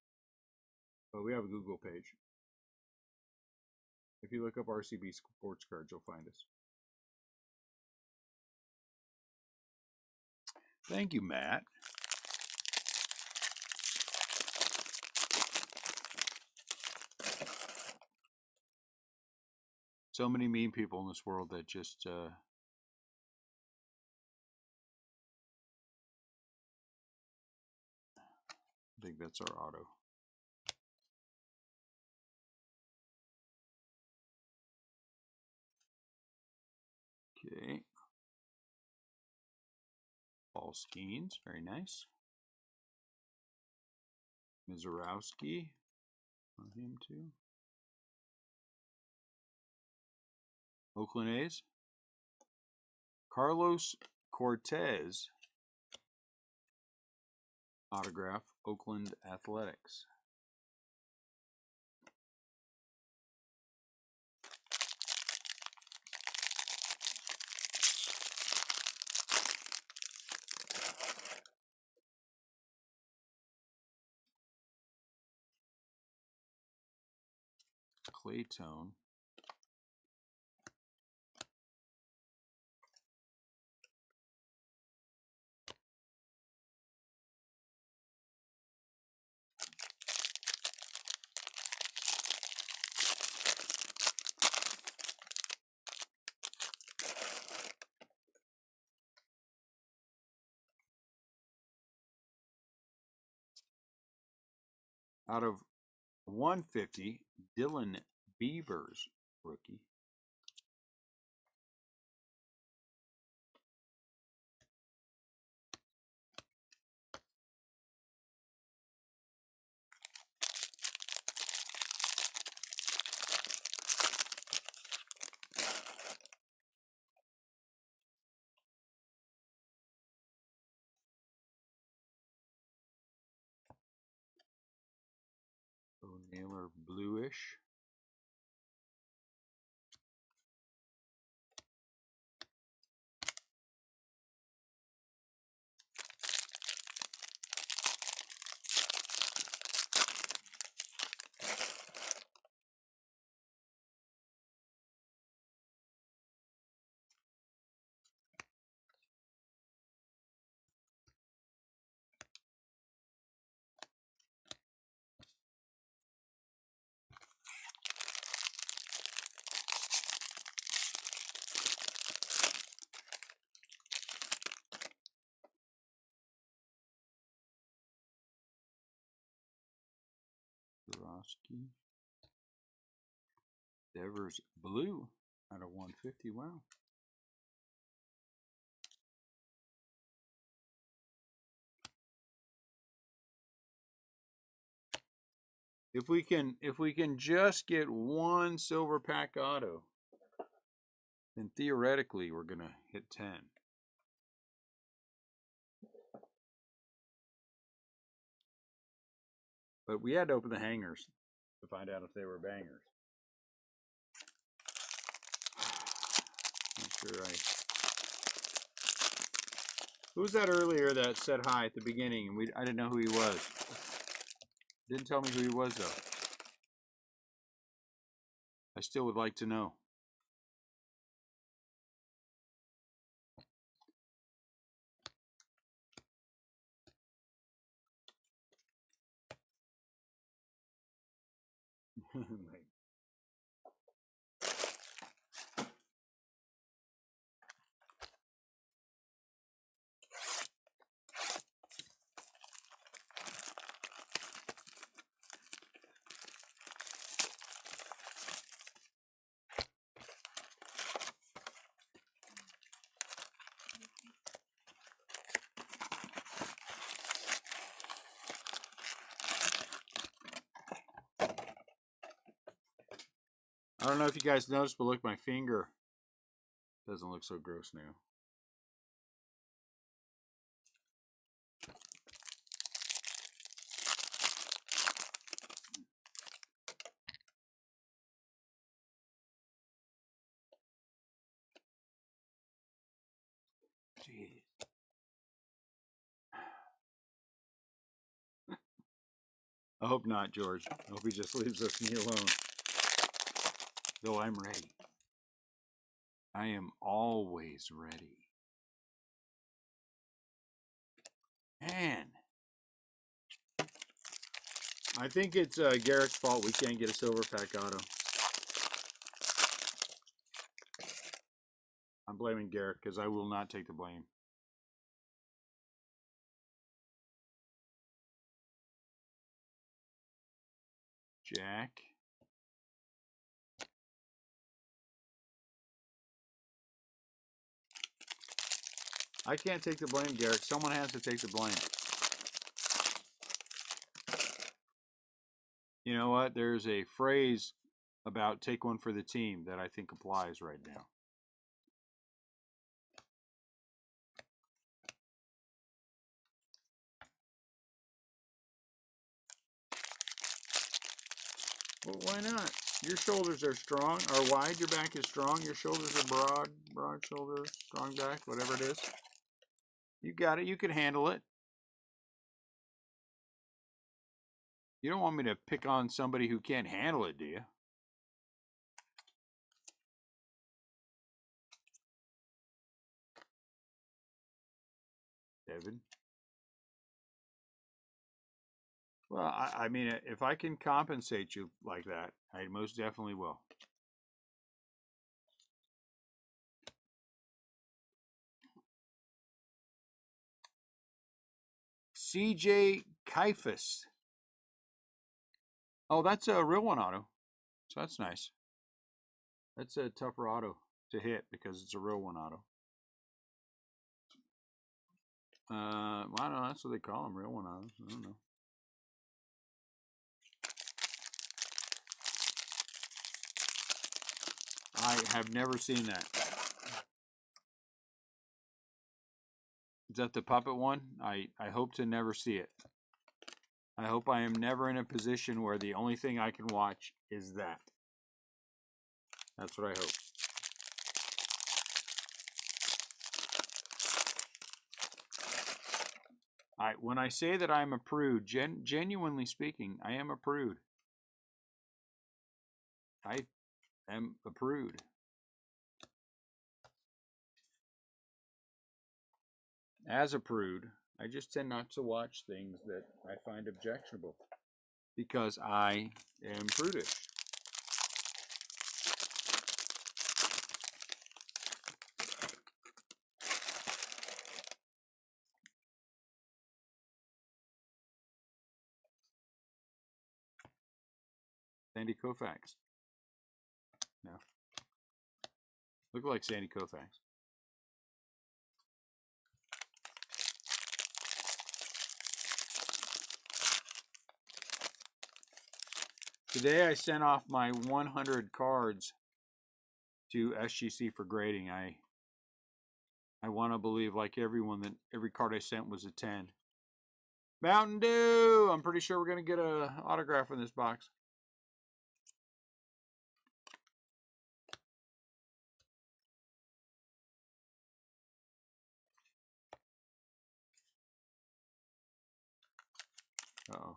But we have a Google page. If you look up RCB sports cards, you'll find us. Thank you, Matt. So many mean people in this world that just I think that's our auto. Okay. Paul Skeens, very nice. Mizorowski, on him too. Oakland A's. Carlos Cortez, autograph, Oakland Athletics. Claytone. Out of 150, Dylan Beavers, rookie. O'Neill, bluish. Borowski. Devers blue out of 150. Wow. If we can just get one silver pack auto, then theoretically we're gonna hit 10. But we had to open the hangers to find out if they were bangers. Not sure Who was that earlier that said hi at the beginning and I didn't know who he was. Didn't tell me who he was though. I still would like to know. I don't know if you guys noticed, but look, my finger doesn't look so gross now. Jeez. I hope not, George. I hope he just leaves me alone. Though I'm ready. I am always ready. Man. I think it's Garrett's fault we can't get a silver pack auto. I'm blaming Garrett because I will not take the blame. Jack. I can't take the blame, Garrett. Someone has to take the blame. You know what? There's a phrase about take one for the team that I think applies right now. Well, why not? Your shoulders are strong, are wide, your back is strong, your shoulders are broad shoulders, strong back, whatever it is. You got it, you can handle it. You don't want me to pick on somebody who can't handle it, do you? David? Well, I mean, if I can compensate you like that, I most definitely will. CJ Kaifas. Oh, that's a real one auto. So that's nice. That's a tougher auto to hit because it's a real one auto. I don't know. That's what they call them, real one autos. I don't know. I have never seen that. Is that the puppet one? I hope to never see it. I hope I am never in a position where the only thing I can watch is that. That's what I hope. When I say that I'm a prude, genuinely speaking, I am a prude. I am a prude. As a prude, I just tend not to watch things that I find objectionable because I am prudish. Sandy Koufax. No. Look like Sandy Koufax. Today I sent off my 100 cards to SGC for grading. I want to believe, like everyone, that every card I sent was a 10. Mountain Dew! I'm pretty sure we're going to get an autograph in this box. Uh-oh.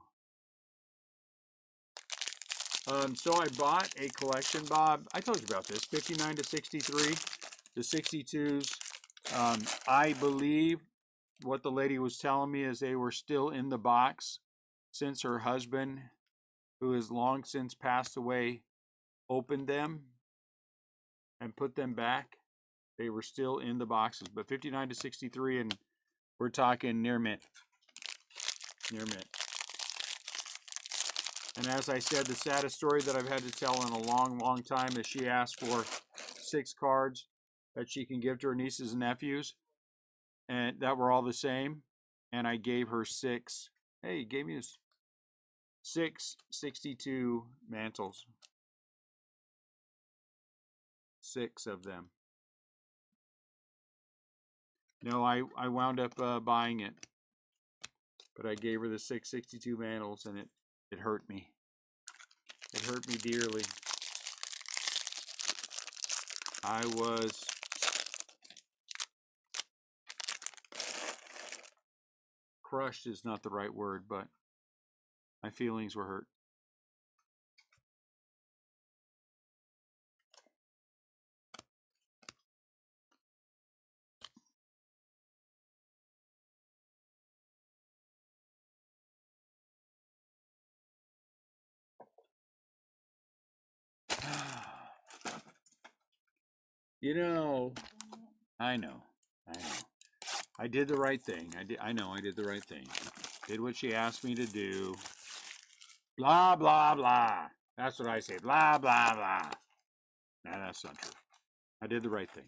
So I bought a collection, Bob. I told you about this. 59 to 63. The 62s. I believe what the lady was telling me is they were still in the box since her husband, who has long since passed away, opened them and put them back. They were still in the boxes, but 59 to 63, and we're talking near mint. Near mint. And as I said, the saddest story that I've had to tell in a long, long time is she asked for 6 cards that she can give to her nieces and nephews, and that were all the same. And I gave her 6. Hey, you gave me 6 62 mantles. 6 of them. No, I wound up buying it, but I gave her the 6 62 mantles, and it hurt me. It hurt me dearly. I was crushed is not the right word, but my feelings were hurt. You know, I know. I did the right thing. I know I did the right thing. Did what she asked me to do. Blah, blah, blah. That's what I say. Blah, blah, blah. Nah, that's not true. I did the right thing.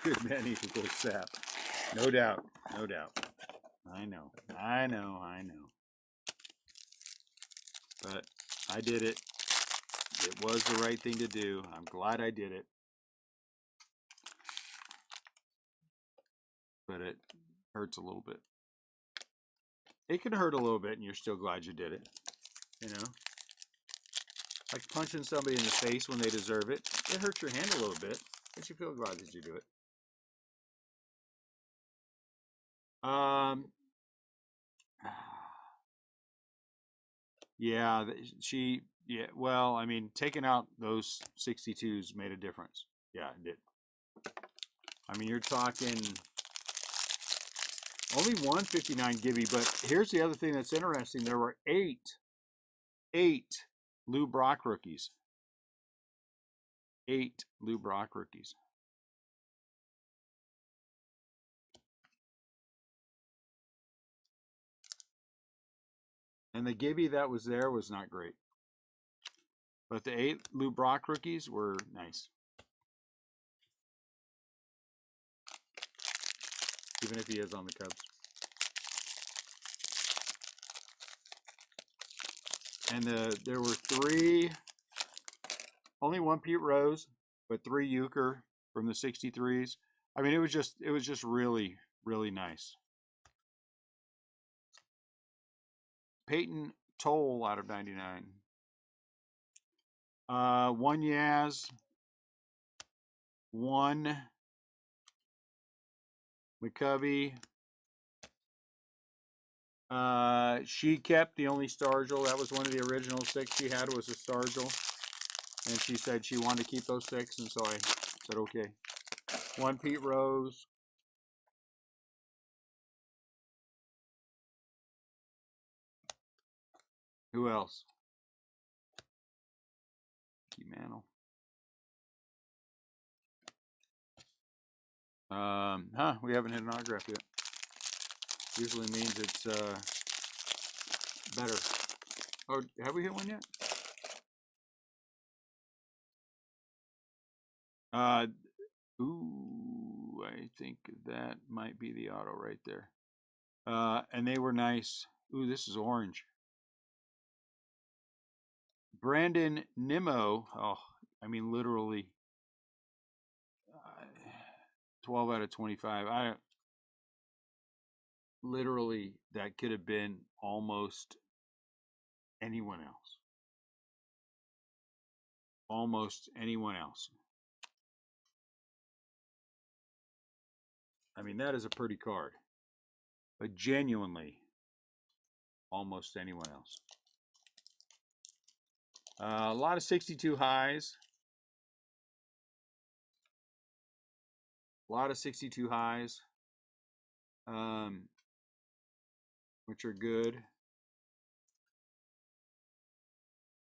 Good man equals sap. No doubt. No doubt. I know. But I did it. It was the right thing to do. I'm glad I did it. But it hurts a little bit. It can hurt a little bit and you're still glad you did it. You know? Like punching somebody in the face when they deserve it. It hurts your hand a little bit, but you feel glad that you do it. Yeah, well, I mean, taking out those 62s made a difference. Yeah, it did. I mean, you're talking only 159 Gibby, but here's the other thing that's interesting. There were eight Lou Brock rookies. 8 Lou Brock rookies. And the Gibby that was there was not great. But the 8 Lou Brock rookies were nice. Even if he is on the Cubs. And there were 3, only 1 Pete Rose, but 3 Euchre from the 63s. I mean, it was just really, really nice. Peyton Toll out of 99. 1 Yaz. 1 McCovey. She kept the only Stargell. That was one of the original 6 she had was a Stargell. And she said she wanted to keep those 6, and so I said okay. 1 Pete Rose. Who else? Key Mantle. We haven't hit an autograph yet. Usually means it's better. Oh, have we hit one yet? Ooh, I think that might be the auto right there. And they were nice. Ooh, this is orange. Brandon Nimmo. Oh, I mean, literally 12 out of 25. Literally, that could have been almost anyone else. Almost anyone else. I mean, that is a pretty card. But genuinely, almost anyone else. A lot of 62 highs. A lot of 62 highs. Which are good.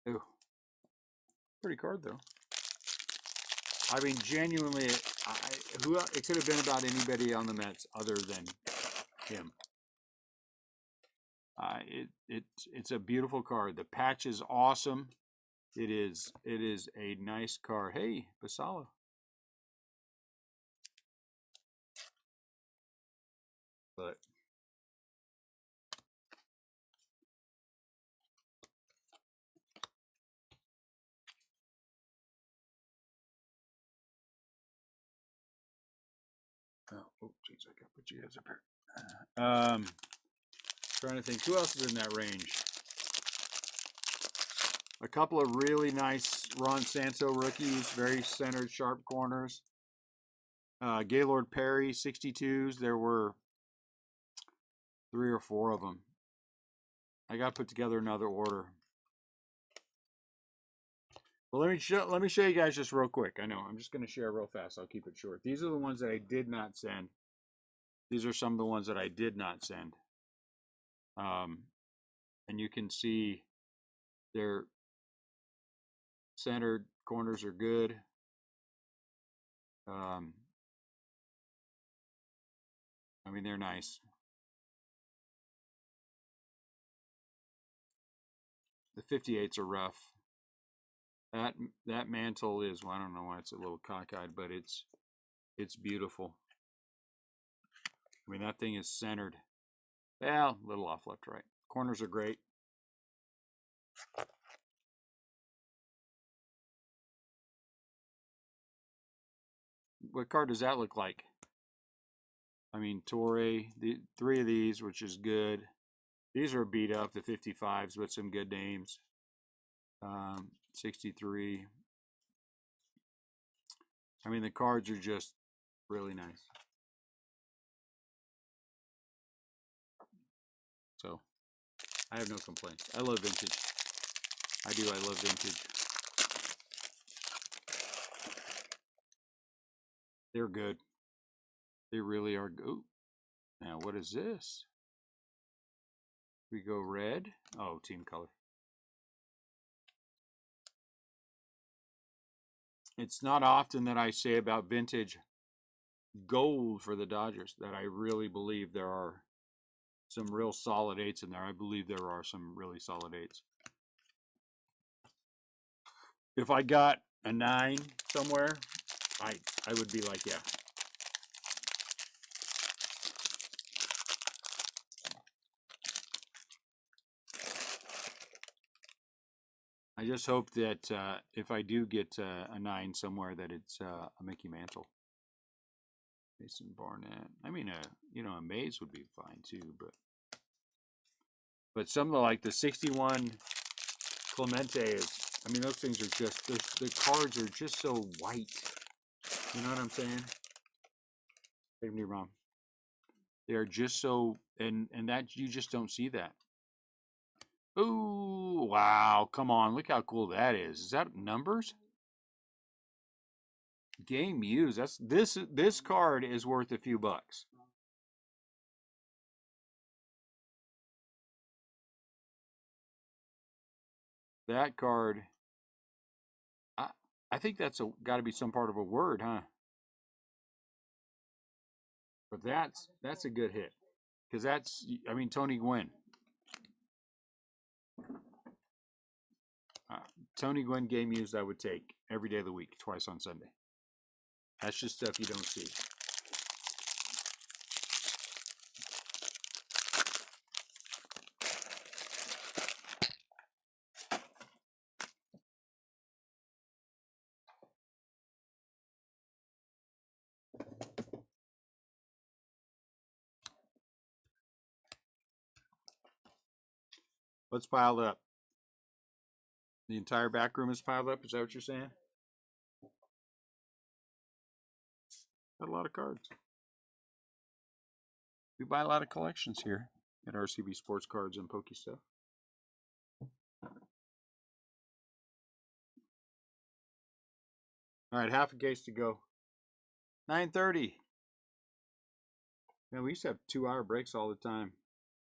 Ooh. Pretty card, though. I mean, genuinely, it could have been about anybody on the Mets other than him. It's a beautiful card. The patch is awesome. It is a nice card. Hey, Basala. But oh, geez, I got to put you guys up here. Trying to think who else is in that range. A couple of really nice Ron Santo rookies, very centered, sharp corners. Gaylord Perry 62s. There were 3 or 4 of them. I got to put together another order. Well, let me show you guys just real quick. I know I'm just going to share real fast. I'll keep it short. These are the ones that I did not send. These are some of the ones that I did not send. And you can see their centered corners are good. I mean, they're nice. The 58s are rough. That mantle is, well, I don't know why it's a little cockeyed, but it's beautiful. I mean, that thing is centered. Well, a little off left, right. Corners are great. What card does that look like? I mean, Torre, the 3 of these, which is good. These are beat up, the 55s, but some good names. 63. I mean, the cards are just really nice. So, I have no complaints. I love vintage. I do. I love vintage. They're good. They really are good. Ooh. Now, what is this? We go red. Oh, team color. It's not often that I say about vintage gold for the Dodgers that I really believe there are some real solid 8s in there. I believe there are some really solid 8s. If I got a 9 somewhere, I would be like, yeah. I just hope that if I do get a 9 somewhere, that it's a Mickey Mantle. Mason Barnett. I mean, a Mays would be fine too, but some of like the 61 Clemente is. I mean, those things are just the cards are just so white. You know what I'm saying? Don't get me wrong. They are just so, and that you just don't see that. Ooh, wow! Come on, look how cool that is. Is that numbers? Game used. That's this card is worth a few bucks. That card, I think that's got to be some part of a word, huh? But that's a good hit because that's, I mean, Tony Gwynn. Tony Gwynn game used I would take every day of the week, twice on Sunday. That's just stuff you don't see. What's piled up? The entire back room is piled up? Is that what you're saying? Got a lot of cards. We buy a lot of collections here at RCB Sports Cards and Poke Stuff. All right, half a case to go. 9:30. Man, we used to have 2-hour breaks all the time.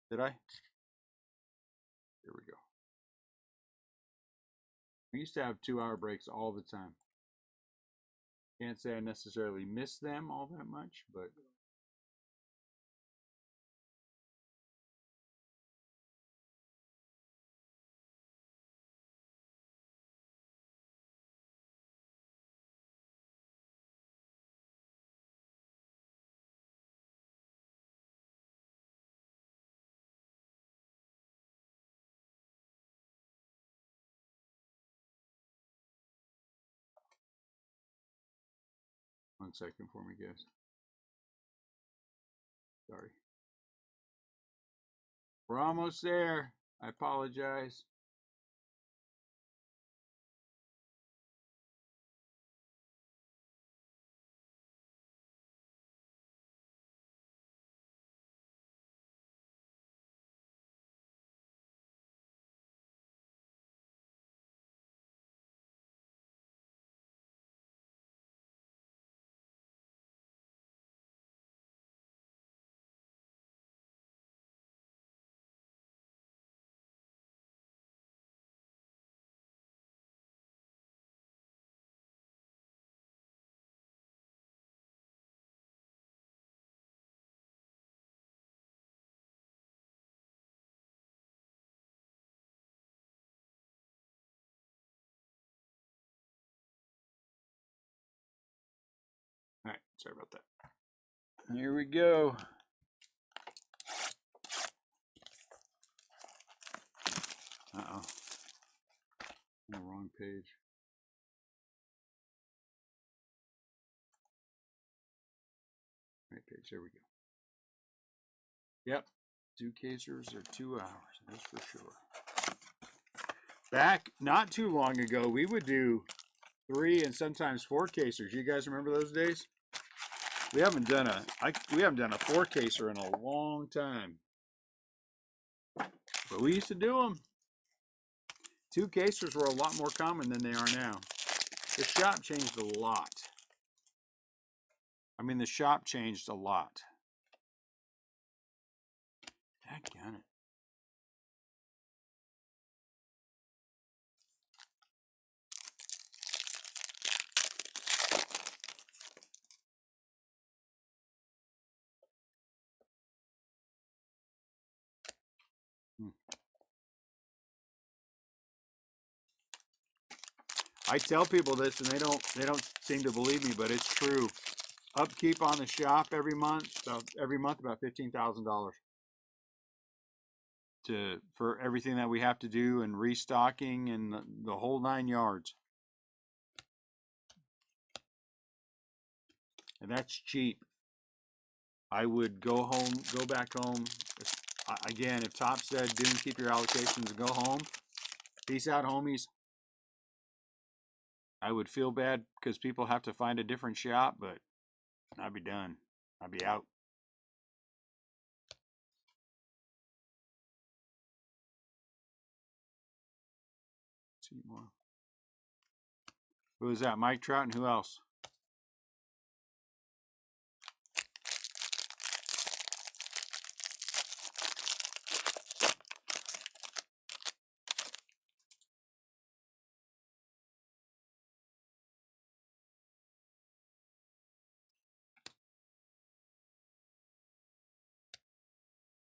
Did I? Here we go. We used to have 2-hour breaks all the time. Can't say I necessarily miss them all that much, but one second for me, guys. Sorry. We're almost there. I apologize. Sorry about that. Here we go. Uh-oh. On the wrong page. Right page. There we go. Yep. 2 casers or 2 hours. That's for sure. Back not too long ago, we would do 3 and sometimes 4 casers. You guys remember those days? We haven't done a 4 caser in a long time. But we used to do them. 2 casers were a lot more common than they are now. The shop changed a lot. I mean, the shop changed a lot. Dadgummit it. I tell people this and they don't seem to believe me, but it's true. Upkeep on the shop every month about $15,000 for everything that we have to do and restocking and the whole 9 yards. And that's cheap. I would go back home. Again, if Top said, "Doom, keep your allocations and go home. Peace out, homies." I would feel bad because people have to find a different shop, but I'd be done. I'd be out. See more. Who is that? Mike Trout and who else?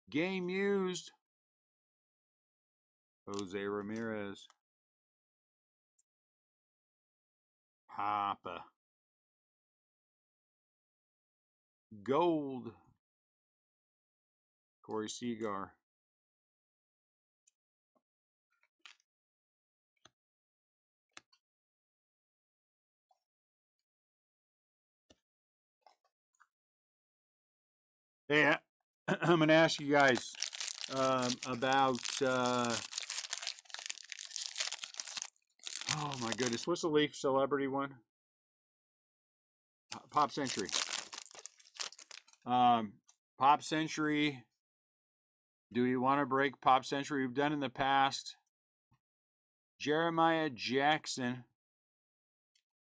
Game used. Jose Ramirez. Papa. Gold. Corey Seagar. Hey, I'm going to ask you guys about, oh my goodness, what's the Leaf celebrity one? Pop Century. Pop Century. Do we want to break Pop Century? We've done in the past. Jeremiah Jackson.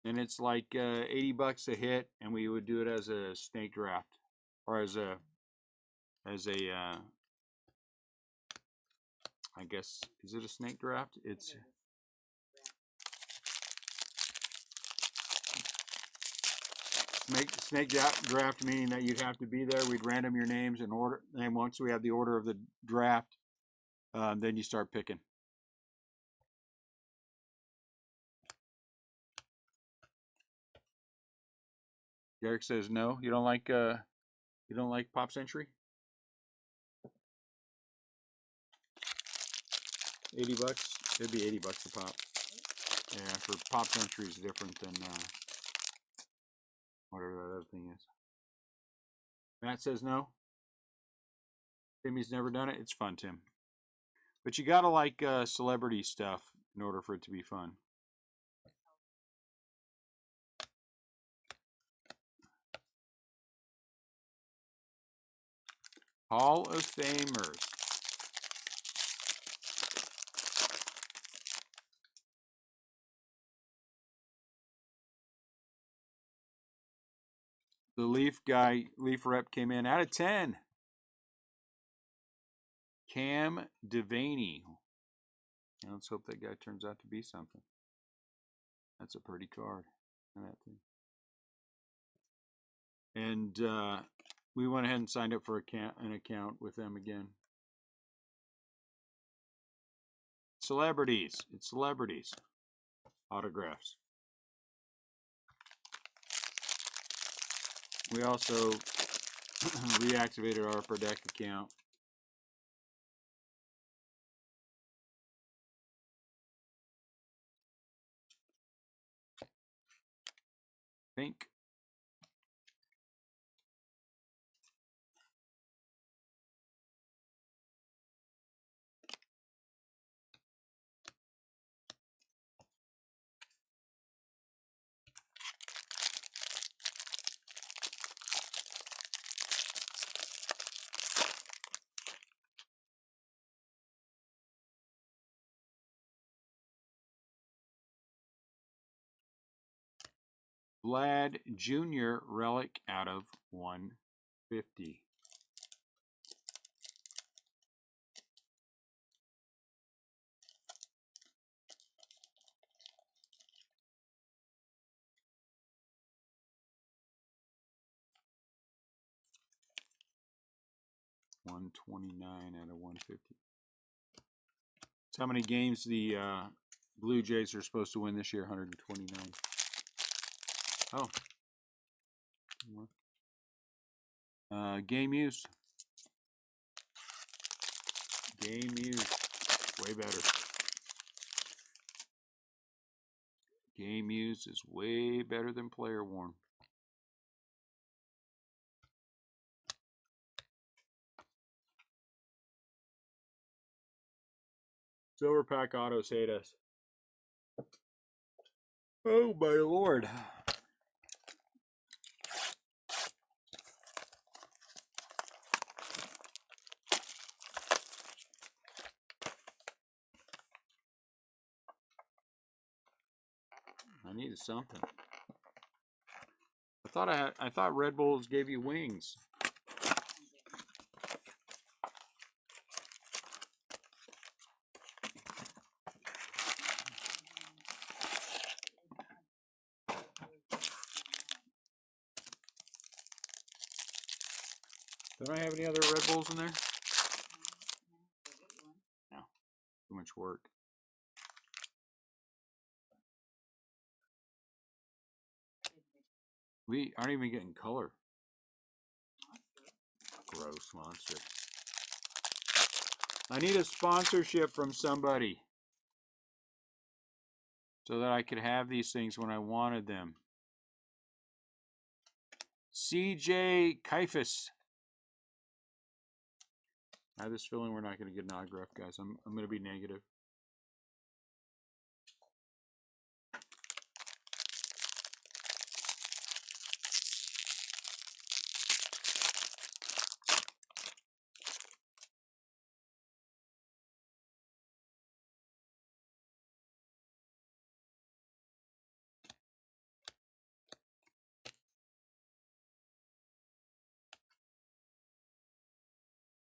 And it's like $80 a hit, and we would do it as a snake draft. Or as a I guess, is it a snake draft? It's snake draft, meaning that you'd have to be there. We'd random your names in order, and once we have the order of the draft, then you start picking. Derek says no. You don't like Pop Century? $80. It'd be $80 a pop. Yeah, for Pop Century is different than whatever that other thing is. Matt says no. Timmy's never done it. It's fun, Tim. But you gotta like celebrity stuff in order for it to be fun. Hall of Famers. The Leaf rep came in out of 10. Cam Devaney. And let's hope that guy turns out to be something. That's a pretty card. That thing. And we went ahead and signed up for an account with them again. Celebrities. It's celebrities. Autographs. We also reactivated our upper deck account. Think. Vlad Jr. relic out of 150. $129 out of 150. That's how many games the Blue Jays are supposed to win this year. 129. Oh. Game use. Game use. Way better. Game use is way better than player worn. Silver pack autos hate us. Oh my lord. I needed something. I thought Red Bulls gave you wings. Don't I have any other Red Bulls in there? No. Too much work. We aren't even getting color. Gross monster. I need a sponsorship from somebody so that I could have these things when I wanted them. CJ Kaifas. I have this feeling we're not going to get an autograph, guys. I'm going to be negative.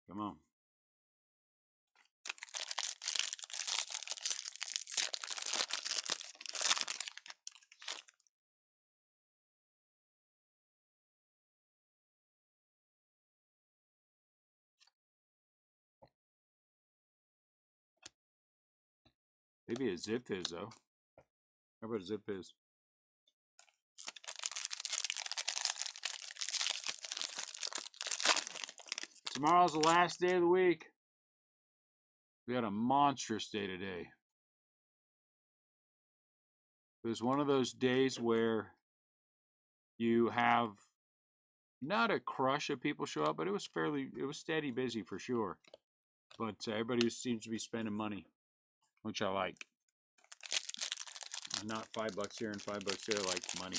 Come on. Maybe a Zip Fizz, though. How about a Zip Fizz? Tomorrow's the last day of the week. We had a monstrous day today. It was one of those days where you have not a crush of people show up, but it was steady busy for sure. But everybody seems to be spending money, which I like. Not $5 here and $5 there, I like money.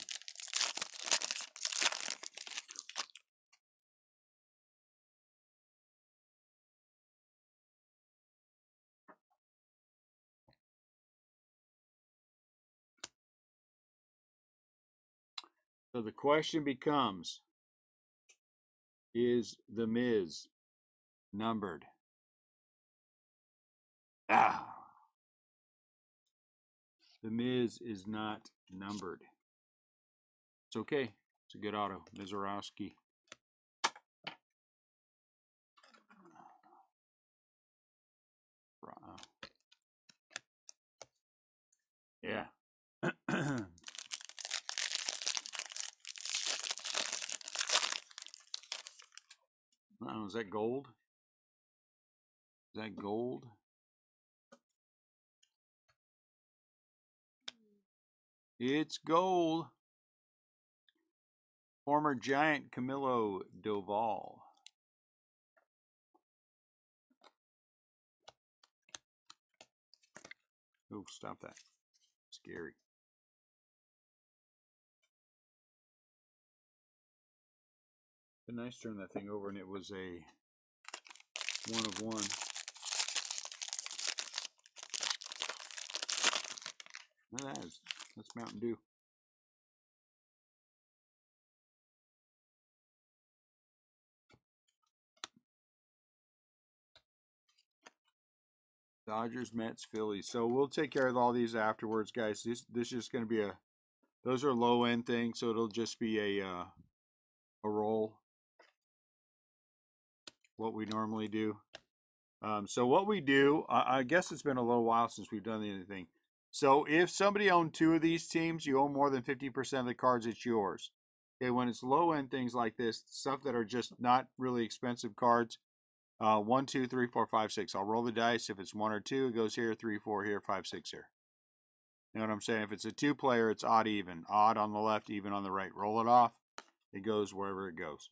So the question becomes, is the Miz numbered? Ah. The Miz is not numbered. It's okay. It's a good auto. Mizorowski. Yeah. Is that gold? Is that gold? It's gold. Former Giant Camilo Doval. Oh, stop that. Scary. Been nice to turn that thing over and it was a 1 of 1. That's Mountain Dew. Dodgers, Mets, Phillies. So we'll take care of all these afterwards, guys. This is just going to be a. Those are low end things, so it'll just be a roll. What we normally do. So what we do, I guess it's been a little while since we've done anything. So if somebody owned 2 of these teams, you own more than 50% of the cards, it's yours. Okay, when it's low end things like this, stuff that are just not really expensive cards, 1, 2, 3, 4, 5, 6. I'll roll the dice. If it's 1 or 2, it goes here. 3, 4 here. 5, 6 here. You know what I'm saying? If it's a 2-player, it's odd even. Odd on the left, even on the right. Roll it off. It goes wherever it goes.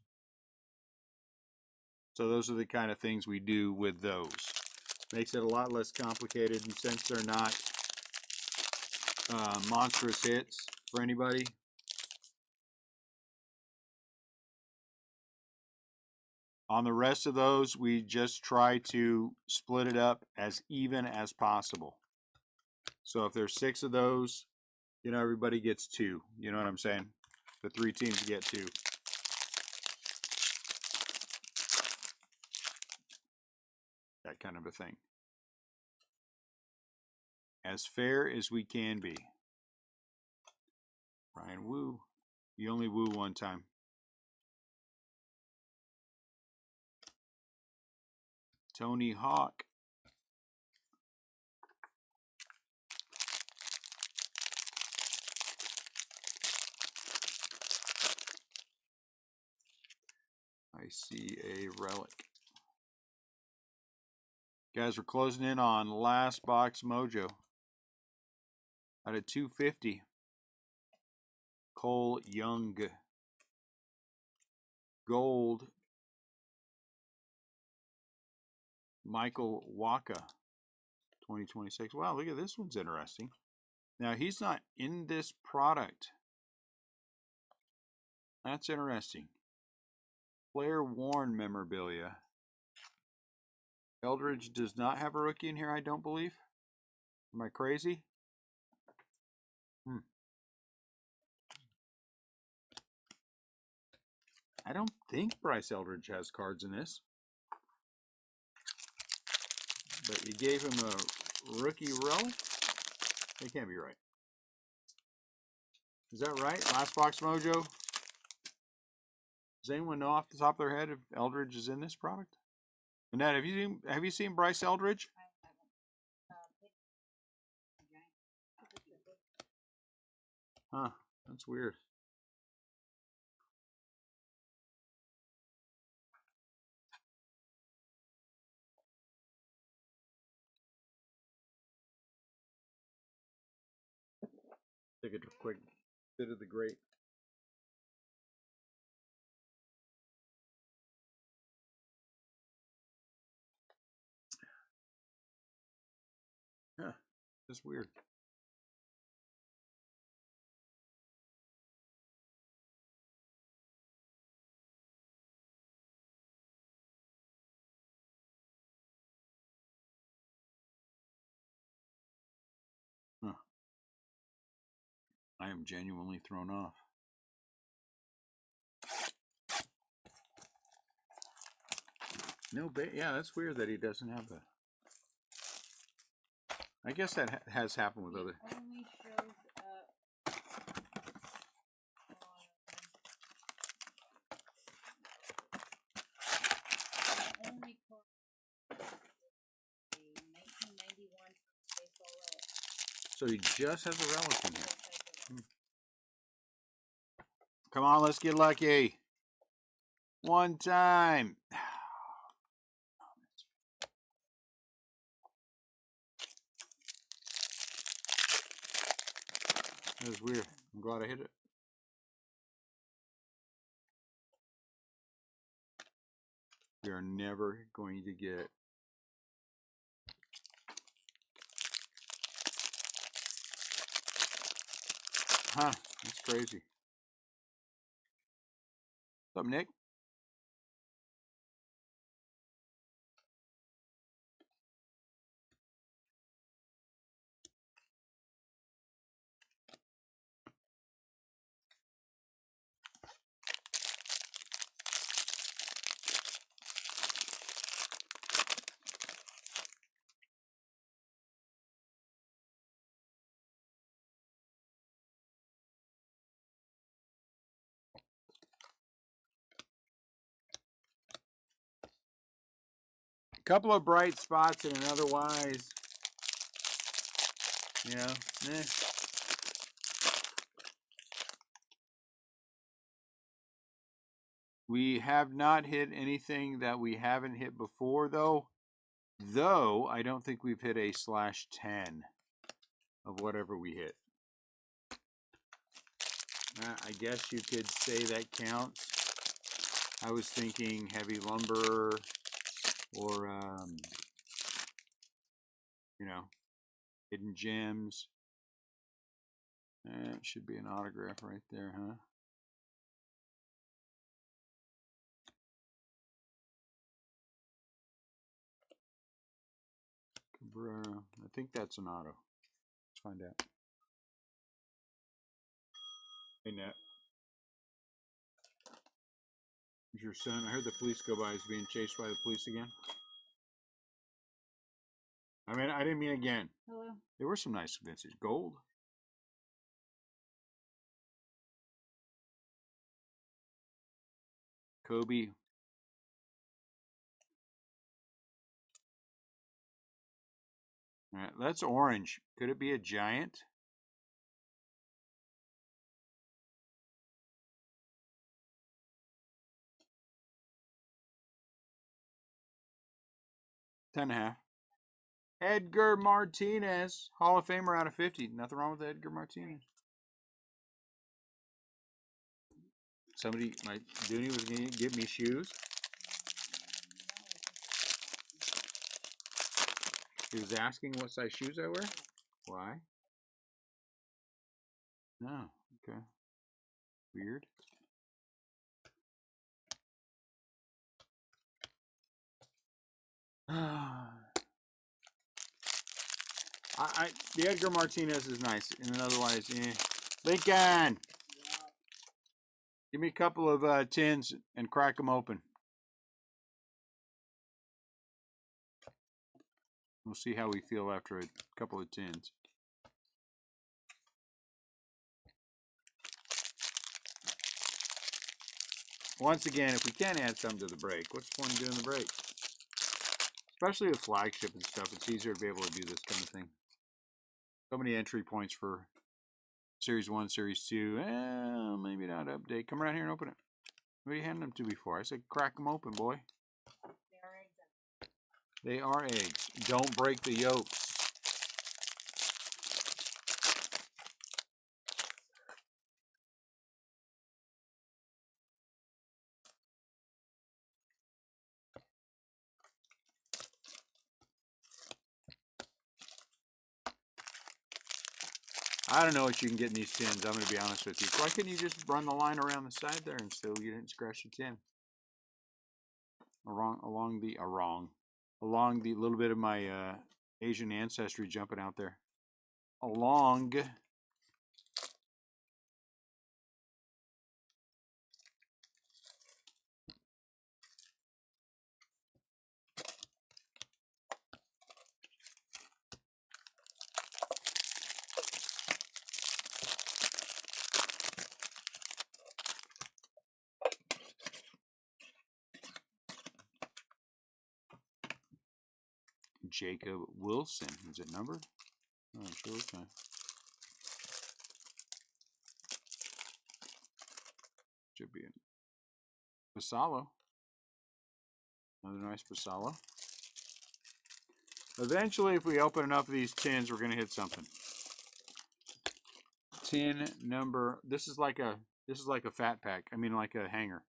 So those are the kind of things we do with those. Makes it a lot less complicated, and since they're not monstrous hits for anybody. On the rest of those, we just try to split it up as even as possible. So if there's 6 of those, you know, everybody gets 2. You know what I'm saying? The 3 teams get 2. That kind of a thing. As fair as we can be. Ryan Woo. You only woo one time. Tony Hawk. I see a relic. Guys, we're closing in on last box mojo. Out of 250. Cole Young. Gold. Michael Waka. 2026. Wow, look at this one's interesting. Now, he's not in this product. That's interesting. Player worn memorabilia. Eldridge does not have a rookie in here, I don't believe. Am I crazy? I don't think Bryce Eldridge has cards in this. But you gave him a rookie relic? That can't be right. Is that right? Last box mojo? Does anyone know off the top of their head if Eldridge is in this product? Annette, have you seen Bryce Eldridge? Huh, that's weird. Take a quick bit of the grape. Huh, that's weird. Huh. I am genuinely thrown off. No, yeah, that's weird that he doesn't have that. I guess that has happened with other. Only shows up on only card a 1991 baseball relic. So he just has a relic in here. Come on, let's get lucky. One time. That was weird. I'm glad I hit it. We are never going to get huh, that's crazy. What's up, Nick? A couple of bright spots in an otherwise, you know, eh. We have not hit anything that we haven't hit before, though. Though, I don't think we've hit a /10 of whatever we hit. I guess you could say that counts. I was thinking heavy lumber or, you know, hidden gems. It should be an autograph right there, huh? I think that's an auto. Let's find out. Hey, Nat. Is your son? I heard the police go by. He's being chased by the police again. I mean, I didn't mean again. Hello. There were some nice vintage gold. Kobe. All right, that's orange. Could it be a giant? Ten and a half. Edgar Martinez, Hall of Famer out of 50. Nothing wrong with Edgar Martinez. Somebody, my Dooney was going to give me shoes. He was asking what size shoes I wear. Why? No. Okay. Weird. The Edgar Martinez is nice, and then otherwise, eh. Lincoln, give me a couple of tins and crack them open. We'll see how we feel after a couple of tins. Once again, if we can't add something to the break, what's the point of doing the break? Especially with flagship and stuff, it's easier to be able to do this kind of thing. So many entry points for Series 1, Series 2. Maybe not update. Come around here and open it. What are you handing them to before? I said crack them open, boy. They are eggs. Don't break the yolks. I don't know what you can get in these tins. I'm going to be honest with you. Why couldn't you just run the line around the side there and still you didn't scratch the tin? Along the little bit of my Asian ancestry jumping out there. Along. Jacob Wilson. Is it numbered? Oh, sure. Okay. Should be it. Pasalo. Another nice Pasalo. Eventually, if we open enough of these tins, we're going to hit something. tin number. This is like a fat pack. I mean, like a hanger.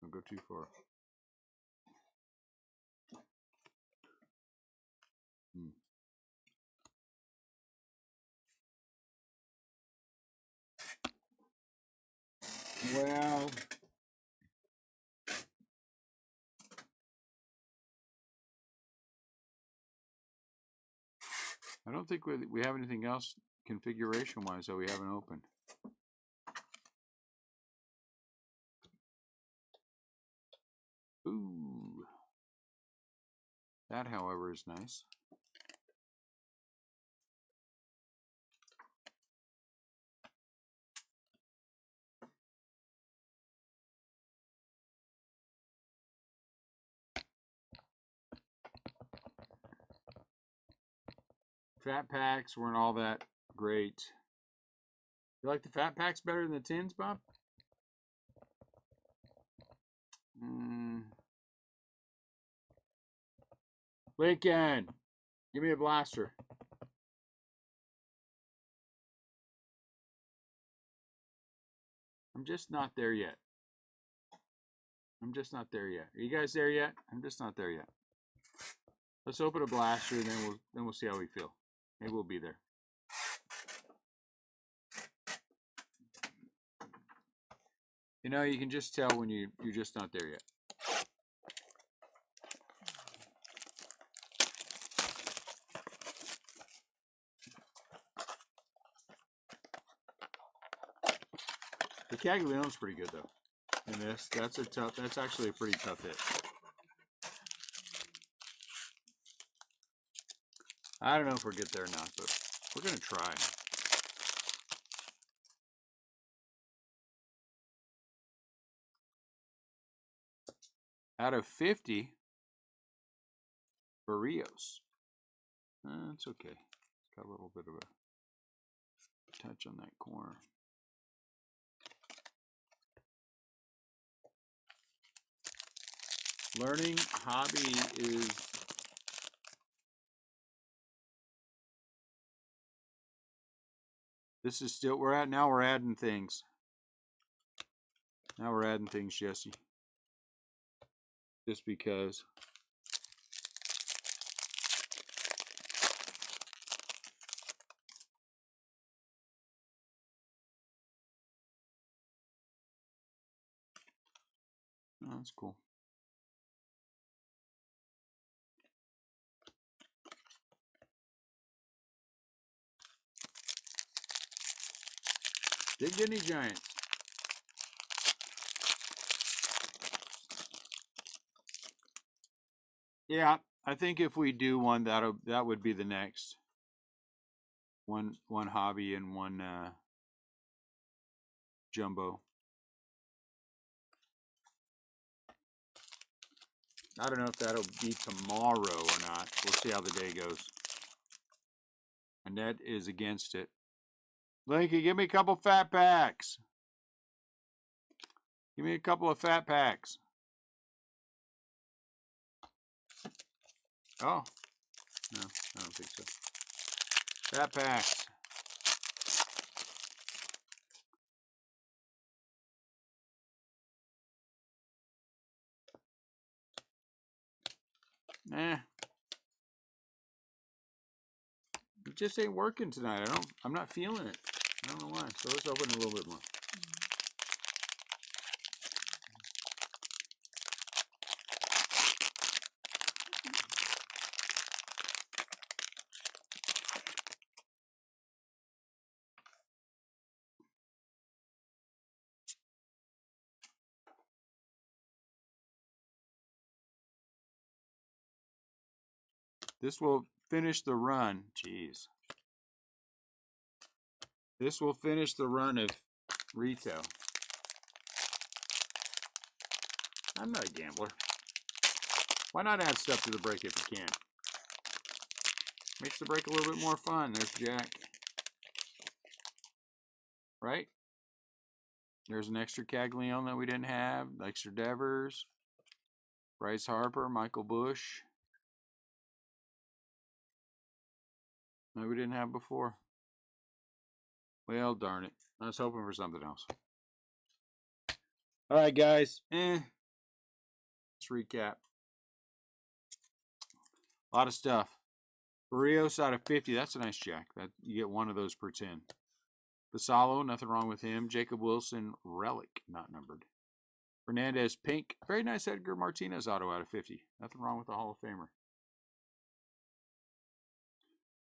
Don't go too far. Well, I don't think we have anything else configuration-wise that we haven't opened. Ooh. That, however, is nice. Fat packs weren't all that great. You like the fat packs better than the tins, Bob? Lincoln, give me a blaster. I'm just not there yet. I'm just not there yet. Are you guys there yet? I'm just not there yet. Let's open a blaster, and then we'll see how we feel. Maybe we'll be there. You know, you can just tell when you're just not there yet. The Caglianone's pretty good though. And that's actually a pretty tough hit. I don't know if we'll get there or not, but we're gonna try. Out of 50 for Rios. That's okay. It's got a little bit of a touch on that corner. Learning hobby is this is still we're adding things. Now we're adding things, Jesse. Just because. Oh, that's cool. Big Guinea Giant. Yeah, I think if we do one, that would be the next. One hobby and one jumbo. I don't know if that'll be tomorrow or not. We'll see how the day goes. Annette is against it. Linky, give me a couple fat packs. Give me a couple of fat packs. Oh. No, I don't think so. Fat packs. Nah. It just ain't working tonight. I'm not feeling it. I don't know why. So let's open a little bit more. This will finish the run. Jeez. This will finish the run of retail. I'm not a gambler. Why not add stuff to the break if you can? Makes the break a little bit more fun. There's Jack. right? There's an extra Caglione that we didn't have. Extra Devers. Bryce Harper, Michael Bush. No, we didn't have before. Well, darn it. I was hoping for something else. All right, guys. Let's recap. A lot of stuff. Barrios out of 50. That's a nice jack. That you get one of those per 10. Basalo, nothing wrong with him. Jacob Wilson, relic, not numbered. Fernandez, pink. Very nice Edgar Martinez auto out of 50. Nothing wrong with the Hall of Famer.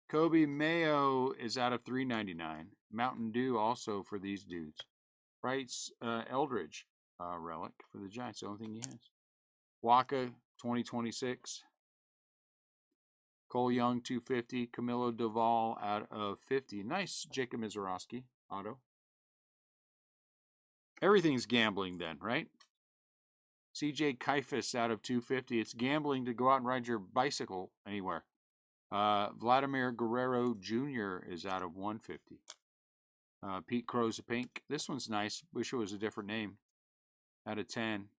Kobe Mayo is out of 399. Mountain Dew also for these dudes. Bryce Eldridge, relic for the Giants. The only thing he has. Waka, 2026. Cole Young, 250. Camilo Doval out of 50. Nice Jacob Mizorowski auto. Everything's gambling then, right? CJ Kaifas out of 250. It's gambling to go out and ride your bicycle anywhere. Vladimir Guerrero Jr. is out of 150. Pete Crow's a pink. This one's nice. Wish it was a different name. Out of 10.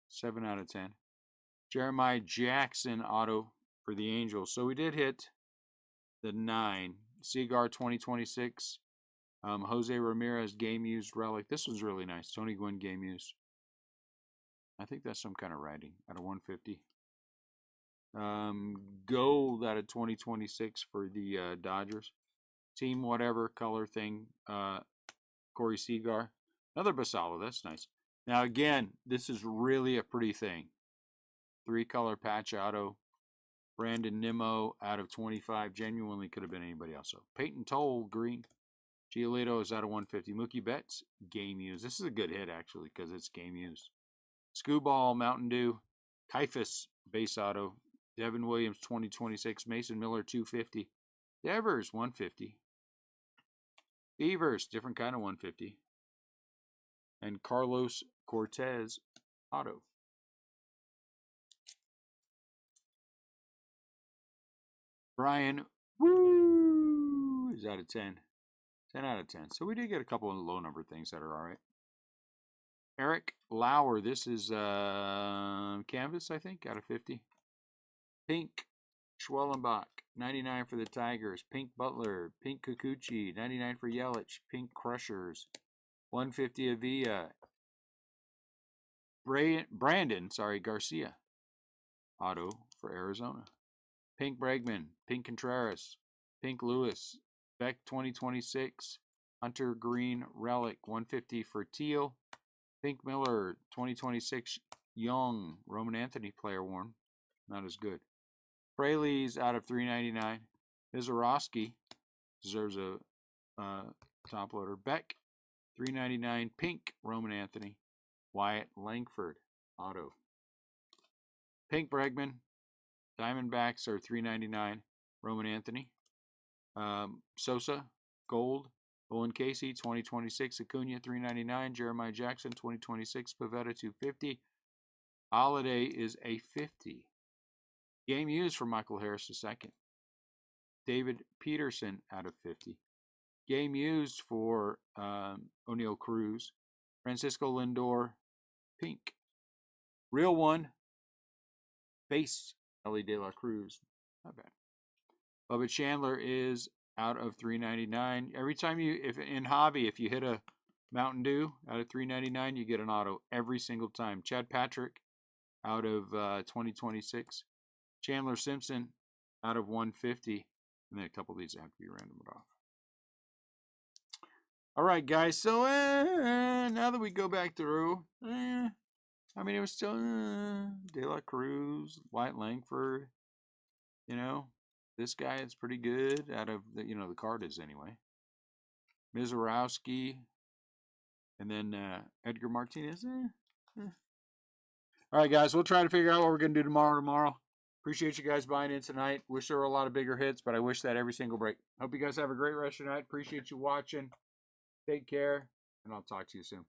7 out of 10. Jeremiah Jackson auto for the Angels. So we did hit the 9. Seagar 2026. Jose Ramirez game used relic. This one's really nice. Tony Gwynn game used. I think that's some kind of writing out of 150. Gold out of 2026 for the Dodgers. Team whatever color thing. Corey Seagar. Another Basalo. That's nice. Now again, this is really a pretty thing. 3-color patch auto. Brandon Nimmo out of 25. Genuinely could have been anybody else. So Peyton Toll, green. Giolito is out of 150. Mookie Betts, game used. This is a good hit, actually, because it's game used. Scooball, Mountain Dew. Kaifas, base auto. Devin Williams, 2026. Mason Miller, 250. Devers, 150. Beavers, different kind of 150. And Carlos Cortez, auto. Brian, woo, is out of 10. 10 out of 10. So we did get a couple of low number things that are all right. Eric Lauer, this is canvas, I think, out of 50. Pink Schwellenbach, 99 for the Tigers. Pink Butler, Pink Kikuchi, 99 for Yelich. Pink Crushers, 150 Avila. Brandon, Garcia, auto for Arizona. Pink Bregman, Pink Contreras, Pink Lewis, Beck 2026, Hunter Green Relic 150 for Teal, Pink Miller 2026 Young Roman Anthony player worn, not as good. Fraley's out of 399. Mizorowski deserves a top loader. Beck 399 Pink Roman Anthony. Wyatt Langford auto. Pink Bregman. Diamondbacks are $3.99. Roman Anthony. Sosa, gold. Owen Casey, 2026. Acuna, $3.99. Jeremiah Jackson, 2026. Pavetta, $2.50. Holiday is a $50. Game used for Michael Harris II. David Peterson out of 50. Game used for O'Neal Cruz. Francisco Lindor, pink. Real one, base. Ellie De La Cruz, not bad. Bubba Chandler is out of $3.99. Every time if in hobby, if you hit a Mountain Dew out of $3.99, you get an auto every single time. Chad Patrick out of 2026. Chandler Simpson out of 150. And then a couple of these have to be randomed off. All right, guys. So now that we go back through, I mean, it was still De La Cruz, White Langford. You know, this guy is pretty good out of the, the card is anyway. Mizorowski, and then Edgar Martinez. All right, guys, we'll try to figure out what we're going to do tomorrow. Appreciate you guys buying in tonight. Wish there were a lot of bigger hits, but I wish that every single break. Hope you guys have a great rest of your night. Appreciate you watching. Take care, and I'll talk to you soon.